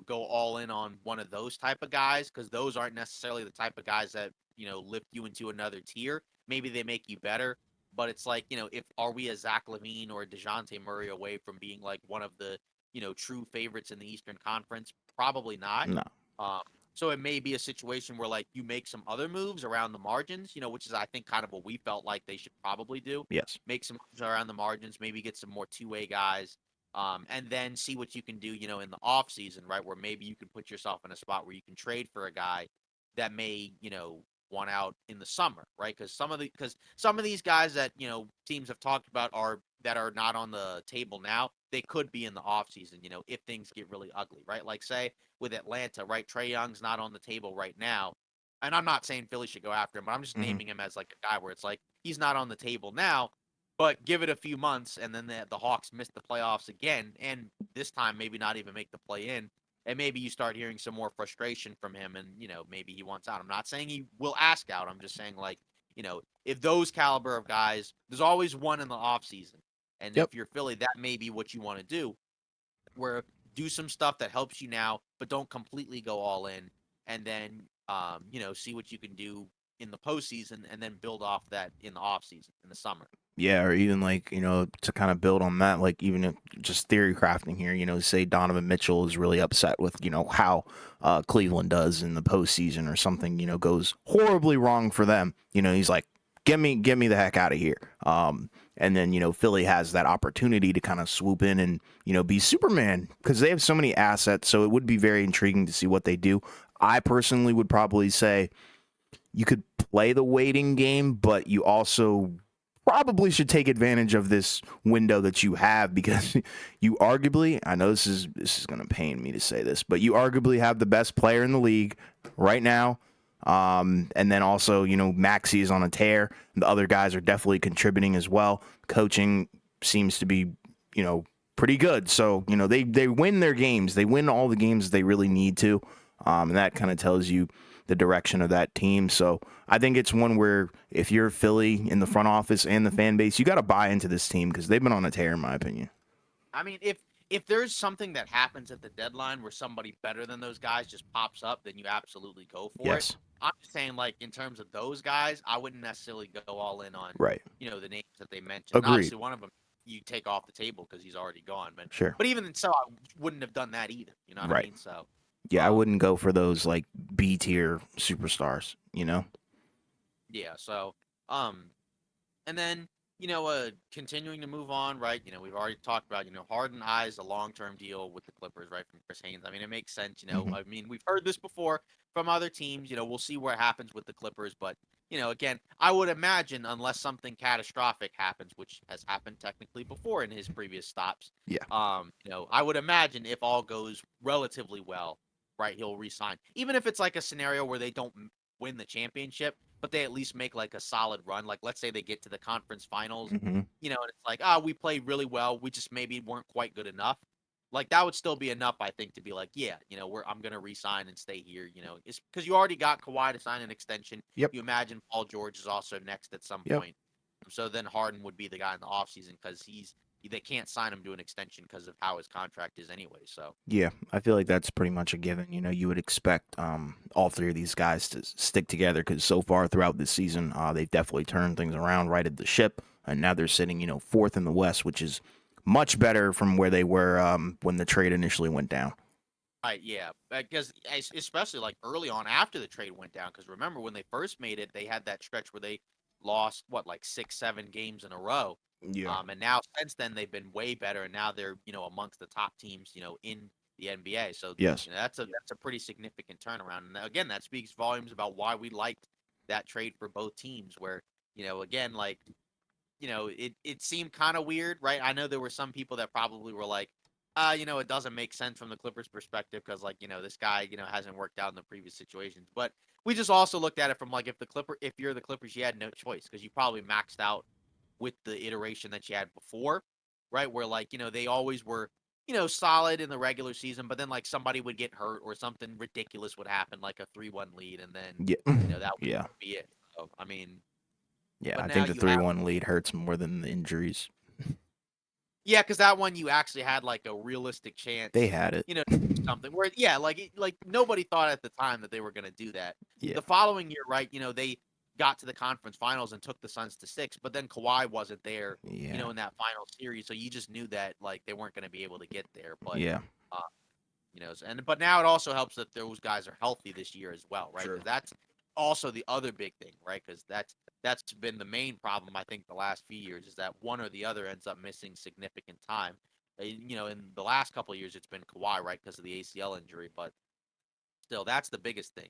Speaker 2: go all in on one of those type of guys because those aren't necessarily the type of guys that lift you into another tier. Maybe they make you better, but it's like if are we a Zach Levine or a Dejounte Murray away from being like one of the true favorites in the Eastern Conference? Probably not.
Speaker 1: No.
Speaker 2: Um, so it may be a situation where like you make some other moves around the margins, which is I think kind of what we felt like they should probably do.
Speaker 1: Yes.
Speaker 2: Make some moves around the margins, maybe get some more two-way guys, and then see what you can do, in the off season, right? Where maybe you can put yourself in a spot where you can trade for a guy that may, want out in the summer, right? Because some of these guys that teams have talked about are that are not on the table now, they could be in the off season, if things get really ugly, right? Like say with Atlanta, right? Trae Young's not on the table right now. And I'm not saying Philly should go after him, but I'm just
Speaker 1: Hmm.
Speaker 2: naming him as like a guy where it's like he's not on the table now, but give it a few months and then the Hawks miss the playoffs again, and this time maybe not even make the play in. And maybe you start hearing some more frustration from him and maybe he wants out. I'm not saying he will ask out. I'm just saying like, if those caliber of guys, there's always one in the offseason. And
Speaker 1: Yep.
Speaker 2: if you're Philly, that may be what you want to do where do some stuff that helps you now, but don't completely go all in, and then see what you can do in the postseason, and then build off that in the off season in the summer.
Speaker 1: Yeah, or even like, to kind of build on that, like even if just theory crafting here, say Donovan Mitchell is really upset with, how Cleveland does in the postseason or something, goes horribly wrong for them. He's like, get me the heck out of here. And then, Philly has that opportunity to kind of swoop in and, be Superman because they have so many assets. So it would be very intriguing to see what they do. I personally would probably say, you could play the waiting game, but you also probably should take advantage of this window that you have because you arguably, I know this is going to pain me to say this, but you arguably have the best player in the league right now. And then also, Maxey is on a tear. The other guys are definitely contributing as well. Coaching seems to be, pretty good. So, they win their games. They win all the games they really need to. And that kind of tells you the direction of that team. So I think it's one where if you're Philly in the front office and the fan base, you got to buy into this team because they've been on a tear, in my opinion.
Speaker 2: I mean, if there's something that happens at the deadline where somebody better than those guys just pops up, then you absolutely go for it.
Speaker 1: Yes.
Speaker 2: I'm just saying, like, in terms of those guys, I wouldn't necessarily go all in on,
Speaker 1: Right.
Speaker 2: the names that they mentioned.
Speaker 1: Agreed.
Speaker 2: Obviously, one of them you take off the table because he's already gone. But
Speaker 1: Sure.
Speaker 2: but even so, I wouldn't have done that either. You know what I
Speaker 1: Right.
Speaker 2: mean? So,
Speaker 1: Yeah, I
Speaker 2: um,
Speaker 1: wouldn't go for those like B tier superstars, you know?
Speaker 2: yeah. So, um, and then, continuing to move on, right? We've already talked about, Harden eyes a long-term deal with the Clippers, right, from Chris Haynes. I mean, it makes sense,
Speaker 1: Hmm.
Speaker 2: I mean, we've heard this before from other teams. We'll see what happens with the Clippers, but again, I would imagine unless something catastrophic happens, which has happened technically before in his previous stops,
Speaker 1: Yeah.
Speaker 2: I would imagine if all goes relatively well, right, he'll resign. Even if it's like a scenario where they don't win the championship, but they at least make like a solid run. Like let's say they get to the conference finals,
Speaker 1: Hmm.
Speaker 2: and it's like, we played really well. We just maybe weren't quite good enough. Like that would still be enough, I think, to be like, yeah, I'm gonna resign and stay here. It's because you already got Kawhi to sign an extension.
Speaker 1: Yep.
Speaker 2: You imagine Paul George is also next at some
Speaker 1: Yep.
Speaker 2: point. So then Harden would be the guy in the offseason because they can't sign him to an extension because of how his contract is anyway. So
Speaker 1: Yeah, I feel like that's pretty much a given. You would expect all three of these guys to stick together because so far throughout this season, they've definitely turned things around, righted the ship, and now they're sitting, fourth in the West, which is much better from where they were when the trade initially went down.
Speaker 2: right, yeah, because especially like early on after the trade went down, because remember when they first made it, they had that stretch where they lost what like 6, 7 games in a row,
Speaker 1: Yeah.
Speaker 2: and now since then they've been way better, and now they're amongst the top teams in the NBA. So
Speaker 1: Yes.
Speaker 2: that's a pretty significant turnaround, and again that speaks volumes about why we liked that trade for both teams. Where again like it seemed kind of weird, right? I know there were some people that probably were like, it doesn't make sense from the Clippers' perspective because, like, this guy, hasn't worked out in the previous situations. But we just also looked at it from like, if you're the Clippers, you had no choice because you probably maxed out with the iteration that you had before, right? Where like, they always were, solid in the regular season, but then like somebody would get hurt or something ridiculous would happen, like a 3-1 lead, and then,
Speaker 1: Yeah.
Speaker 2: that would
Speaker 1: Yeah.
Speaker 2: be it. So, I mean,
Speaker 1: Yeah.
Speaker 2: but
Speaker 1: I
Speaker 2: now
Speaker 1: think the
Speaker 2: you
Speaker 1: 3-1 lead hurts more than the injuries.
Speaker 2: Yeah, because that one you actually had like a realistic
Speaker 1: They
Speaker 2: chance,
Speaker 1: had it.
Speaker 2: to do something. Where yeah, like nobody thought at the time that they were gonna do that.
Speaker 1: Yeah.
Speaker 2: The following year, right? They got to the conference finals and took the Suns to 6, but then Kawhi wasn't there,
Speaker 1: Yeah.
Speaker 2: in that final series, so you just knew that like they weren't gonna be able to get there. But
Speaker 1: Yeah.
Speaker 2: uh, but now it also helps that those guys are healthy this year as well, right?
Speaker 1: Sure.
Speaker 2: Because that's also the other big thing, right? Because that's been the main problem I think the last few years is that one or the other ends up missing significant time. In the last couple of years it's been Kawhi, right, because of the ACL injury, but still that's the biggest thing.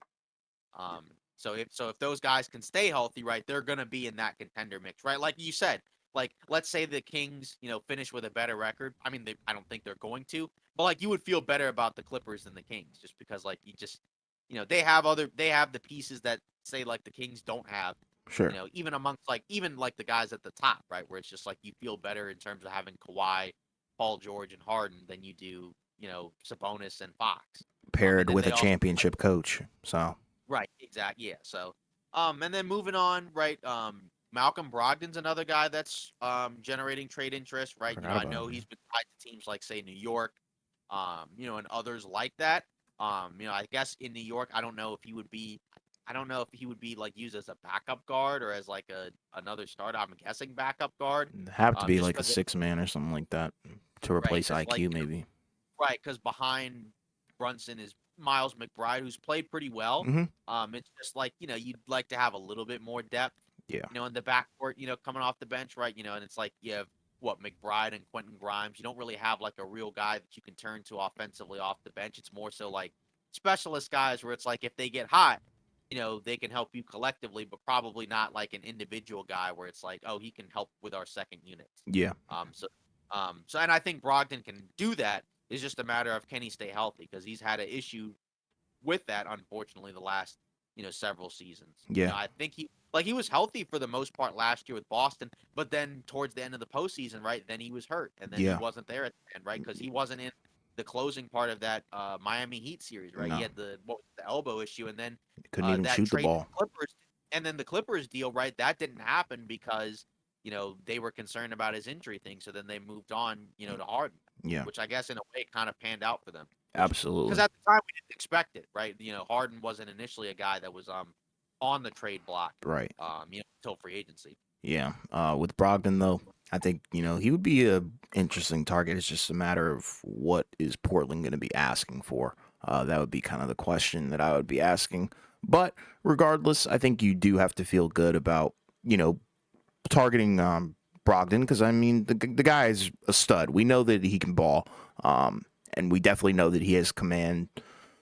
Speaker 2: Um, so if those guys can stay healthy, right, they're gonna be in that contender mix, right? Like you said, like let's say the Kings, finish with a better record. I mean, I don't think they're going to, but like you would feel better about the Clippers than the Kings, just because like you just, they have the pieces that say like the Kings don't have.
Speaker 1: Sure.
Speaker 2: Even amongst like even like the guys at the top, right, where it's just like you feel better in terms of having Kawhi, Paul George, and Harden than you do, Sabonis and Fox. And
Speaker 1: Paired
Speaker 2: then
Speaker 1: with a
Speaker 2: they also
Speaker 1: championship coach. So,
Speaker 2: Right, exactly. Yeah. So, and then moving on, right? Malcolm Brogdon's another guy that's generating trade interest,
Speaker 1: I
Speaker 2: right?
Speaker 1: forgot
Speaker 2: I
Speaker 1: about
Speaker 2: know
Speaker 1: him.
Speaker 2: he's been tied to teams like say New York, and others like that. I guess in New York, I don't know if he would be like used as a backup guard or as like another starter. I'm guessing backup guard.
Speaker 1: Have to be
Speaker 2: Just
Speaker 1: like a
Speaker 2: because
Speaker 1: six man or something like that to
Speaker 2: right,
Speaker 1: replace
Speaker 2: because like
Speaker 1: IQ, maybe.
Speaker 2: right, because behind Brunson is Miles McBride, who's played pretty well.
Speaker 1: Hmm.
Speaker 2: It's just like, you'd like to have a little bit more depth,
Speaker 1: Yeah.
Speaker 2: in the backcourt, coming off the bench, right? And it's like you have what McBride and Quentin Grimes. You don't really have like a real guy that you can turn to offensively off the bench. It's more so like specialist guys where it's like if they get hot, they can help you collectively, but probably not like an individual guy where it's like, oh, he can help with our second units.
Speaker 1: Yeah.
Speaker 2: Um, so, and I think Brogdon can do that. It's just a matter of can he stay healthy because he's had an issue with that, unfortunately, the last several seasons.
Speaker 1: Yeah.
Speaker 2: I think he was healthy for the most part last year with Boston, but then towards the end of the postseason, right, then he was hurt, and then he
Speaker 1: Yeah.
Speaker 2: wasn't there at the end, right, because he wasn't in the closing part of that Miami Heat series, right. He
Speaker 1: No.
Speaker 2: had the elbow issue, and then
Speaker 1: Couldn't even
Speaker 2: that
Speaker 1: shoot the
Speaker 2: trade to
Speaker 1: ball.
Speaker 2: the Clippers, and then the Clippers deal, right, that didn't happen because they were concerned about his injury thing, so then they moved on, to Harden,
Speaker 1: Yeah.
Speaker 2: which I guess in a way kind of panned out for them. Which, because
Speaker 1: Absolutely.
Speaker 2: at the time we didn't expect it, right? Harden wasn't initially a guy that was on the trade block,
Speaker 1: Right.
Speaker 2: until free agency.
Speaker 1: Yeah. With Brogdon though, I think he would be a interesting target. It's just a matter of what is Portland going to be asking for. That would be kind of the question that I would be asking. But regardless, I think you do have to feel good about targeting Brogdon because I mean the guy is a stud. We know that he can ball, and we definitely know that he has command.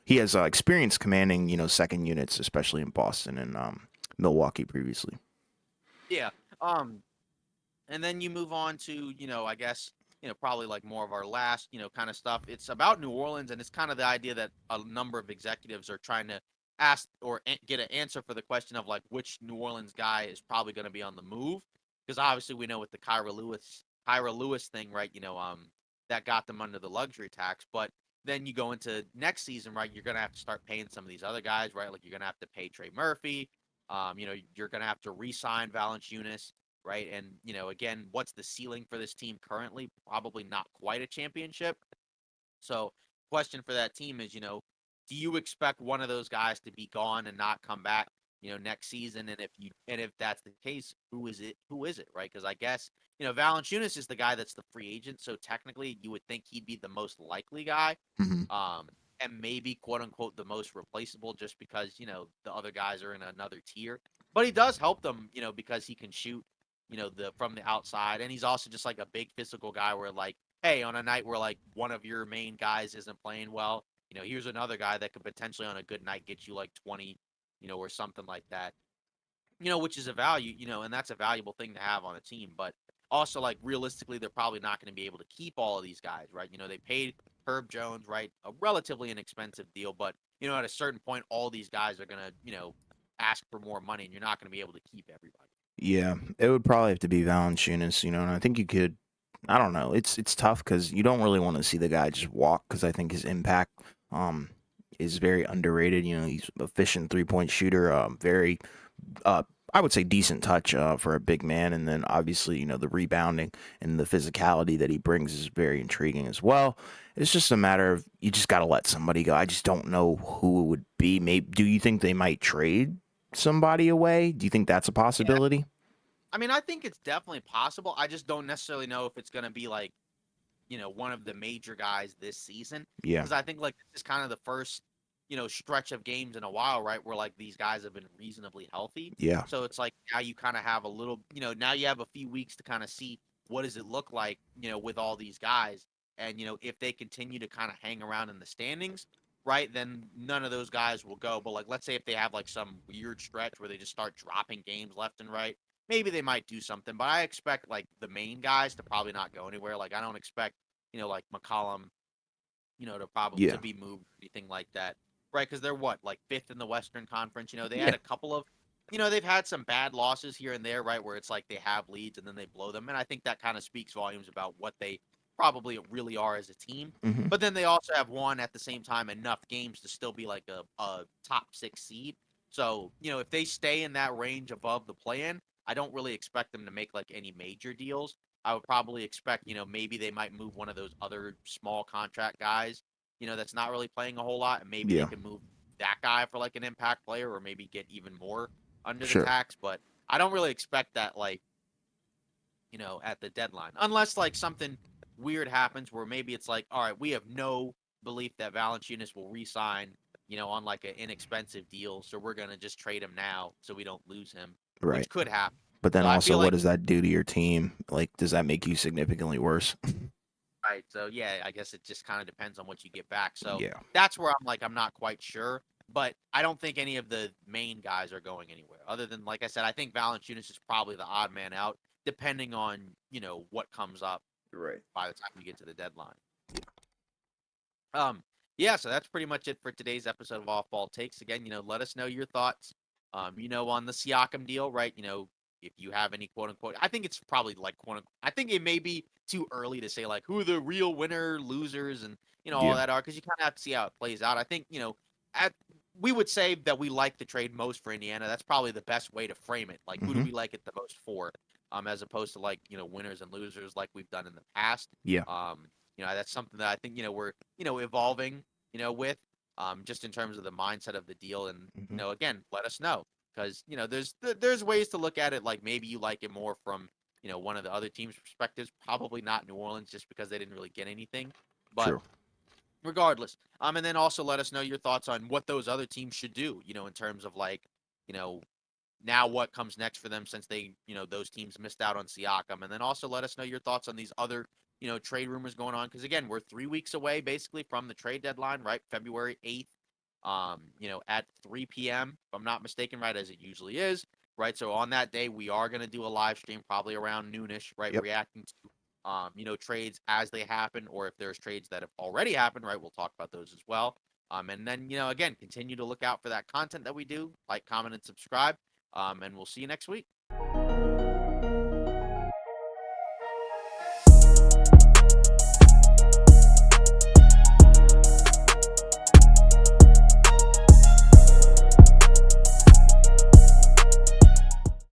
Speaker 1: He has experience commanding second units, especially in Boston and Milwaukee previously.
Speaker 2: Yeah. Um, and then you move on to, I guess, probably like more of our last, kind of stuff. It's about New Orleans, and it's kind of the idea that a number of executives are trying to ask or get an answer for the question of like which New Orleans guy is probably going to be on the move, because obviously we know with the Kyra Lewis thing, right? That got them under the luxury tax, but then you go into next season, right? You're going to have to start paying some of these other guys, right? Like you're going to have to pay Trey Murphy. You're going to have to re-sign Valanciunas, right? And again, what's the ceiling for this team currently? Probably not quite a championship. So, question for that team is, do you expect one of those guys to be gone and not come back, next season? And if that's the case, who is it? Who is it, right? Because I guess Valanciunas is the guy that's the free agent, so technically you would think he'd be the most likely guy,
Speaker 1: Hmm.
Speaker 2: um, and maybe quote unquote the most replaceable, just because the other guys are in another tier. But he does help them, because he can shoot, the from the outside, and he's also just like a big physical guy where like hey, on a night where like one of your main guys isn't playing well, here's another guy that could potentially on a good night get you like 20, or something like that. Which is a value, and that's a valuable thing to have on a team. But also, like realistically, they're probably not going to be able to keep all of these guys, right? They paid Herb Jones, right, a relatively inexpensive deal, but at a certain point, all these guys are going to, ask for more money, and you're not going to be able to keep everybody.
Speaker 1: Yeah, it would probably have to be Valanciunas, and I think you could. I don't know. It's tough because you don't really want to see the guy just walk because I think his impact um is very underrated. He's efficient 3-point shooter, very uh, I would say decent touch for a big man, and then obviously the rebounding and the physicality that he brings is very intriguing as well. It's just a matter of you just got to let somebody go. I just don't know who it would be. Maybe do you think they might trade somebody away? Do you think that's a
Speaker 2: Yeah,
Speaker 1: possibility?
Speaker 2: I mean, I think it's definitely possible. I just don't necessarily know if it's going to be like one of the major guys this season.
Speaker 1: Yeah,
Speaker 2: Because I think like this is kind of the first, stretch of games in a while, right? Where like these guys have been reasonably healthy.
Speaker 1: yeah,
Speaker 2: So it's like now you kind of have a little, now you have a few weeks to kind of see what does it look like, with all these guys. And, if they continue to kind of hang around in the standings, right, then none of those guys will go. But like, let's say if they have like some weird stretch where they just start dropping games left and right, maybe they might do something. But I expect like the main guys to probably not go anywhere. Like I don't expect like McCollum, to probably to
Speaker 1: yeah,
Speaker 2: be moved, anything like that, right? Because they're what, like fifth in the Western Conference. They had
Speaker 1: yeah,
Speaker 2: a couple of, they've had some bad losses here and there, right? Where it's like they have leads and then they blow them, and I think that kind of speaks volumes about what they probably really are as a team.
Speaker 1: hmm,
Speaker 2: But then they also have won at the same time enough games to still be like a top six seed. So if they stay in that range above the play-in, I don't really expect them to make like any major deals. I would probably expect, maybe they might move one of those other small contract guys, that's not really playing a whole lot, and maybe they
Speaker 1: yeah,
Speaker 2: can move that guy for like an impact player or maybe get even more under the
Speaker 1: sure,
Speaker 2: tax. But I don't really expect that like, at the deadline, unless like something weird happens where maybe it's like, all right, we have no belief that Valanciunas will re-sign, on like an inexpensive deal, so we're gonna just trade him now so we don't lose him, which
Speaker 1: right.
Speaker 2: could happen.
Speaker 1: But then
Speaker 2: So I
Speaker 1: also,
Speaker 2: feel
Speaker 1: what
Speaker 2: like
Speaker 1: does that do to your team? Like, does that make you significantly worse?
Speaker 2: right. So yeah, I guess it just kind of depends on what you get back. So
Speaker 1: Yeah,
Speaker 2: that's where I'm like, I'm not quite sure. But I don't think any of the main guys are going anywhere. Other than, like I said, I think Valanciunas is probably the odd man out, depending on what comes up
Speaker 3: Right.
Speaker 2: by the time we get to the deadline. Um, yeah, so that's pretty much it for today's episode of Off Ball Takes. Again, let us know your thoughts. On the Siakam deal, right? If you have any quote unquote, I think it's probably like quote unquote. I think it may be too early to say like who the real winner, losers, and all
Speaker 1: Yeah.
Speaker 2: that are, because you kind of have to see how it plays out. I think at we would say that we like the trade most for Indiana. That's probably the best way to frame it. Like, who do
Speaker 1: Hmm.
Speaker 2: we like it the most for? As opposed to like winners and losers like we've done in the past.
Speaker 1: Yeah.
Speaker 2: That's something that I think we're evolving with just in terms of the mindset of the deal. And
Speaker 1: Hmm.
Speaker 2: again, let us know, because there's ways to look at it. Like, maybe you like it more from one of the other team's perspectives. Probably not New Orleans, just because they didn't really get anything. But
Speaker 1: True.
Speaker 2: regardless, and then also let us know your thoughts on what those other teams should do. In terms of like you know now what comes next for them, since they, those teams missed out on Siakam. And then also let us know your thoughts on these other, trade rumors going on. Because again, we're 3 weeks away basically from the trade deadline, right? February 8th, at 3 p.m., if I'm not mistaken, right, as it usually is, right? So on that day, we are going to do a live stream probably around noonish, right?
Speaker 1: Yep.
Speaker 2: Reacting to, trades as they happen, or if there's trades that have already happened, right? We'll talk about those as well. And then, again, continue to look out for that content that we do, like, comment, and subscribe. And we'll see you next week.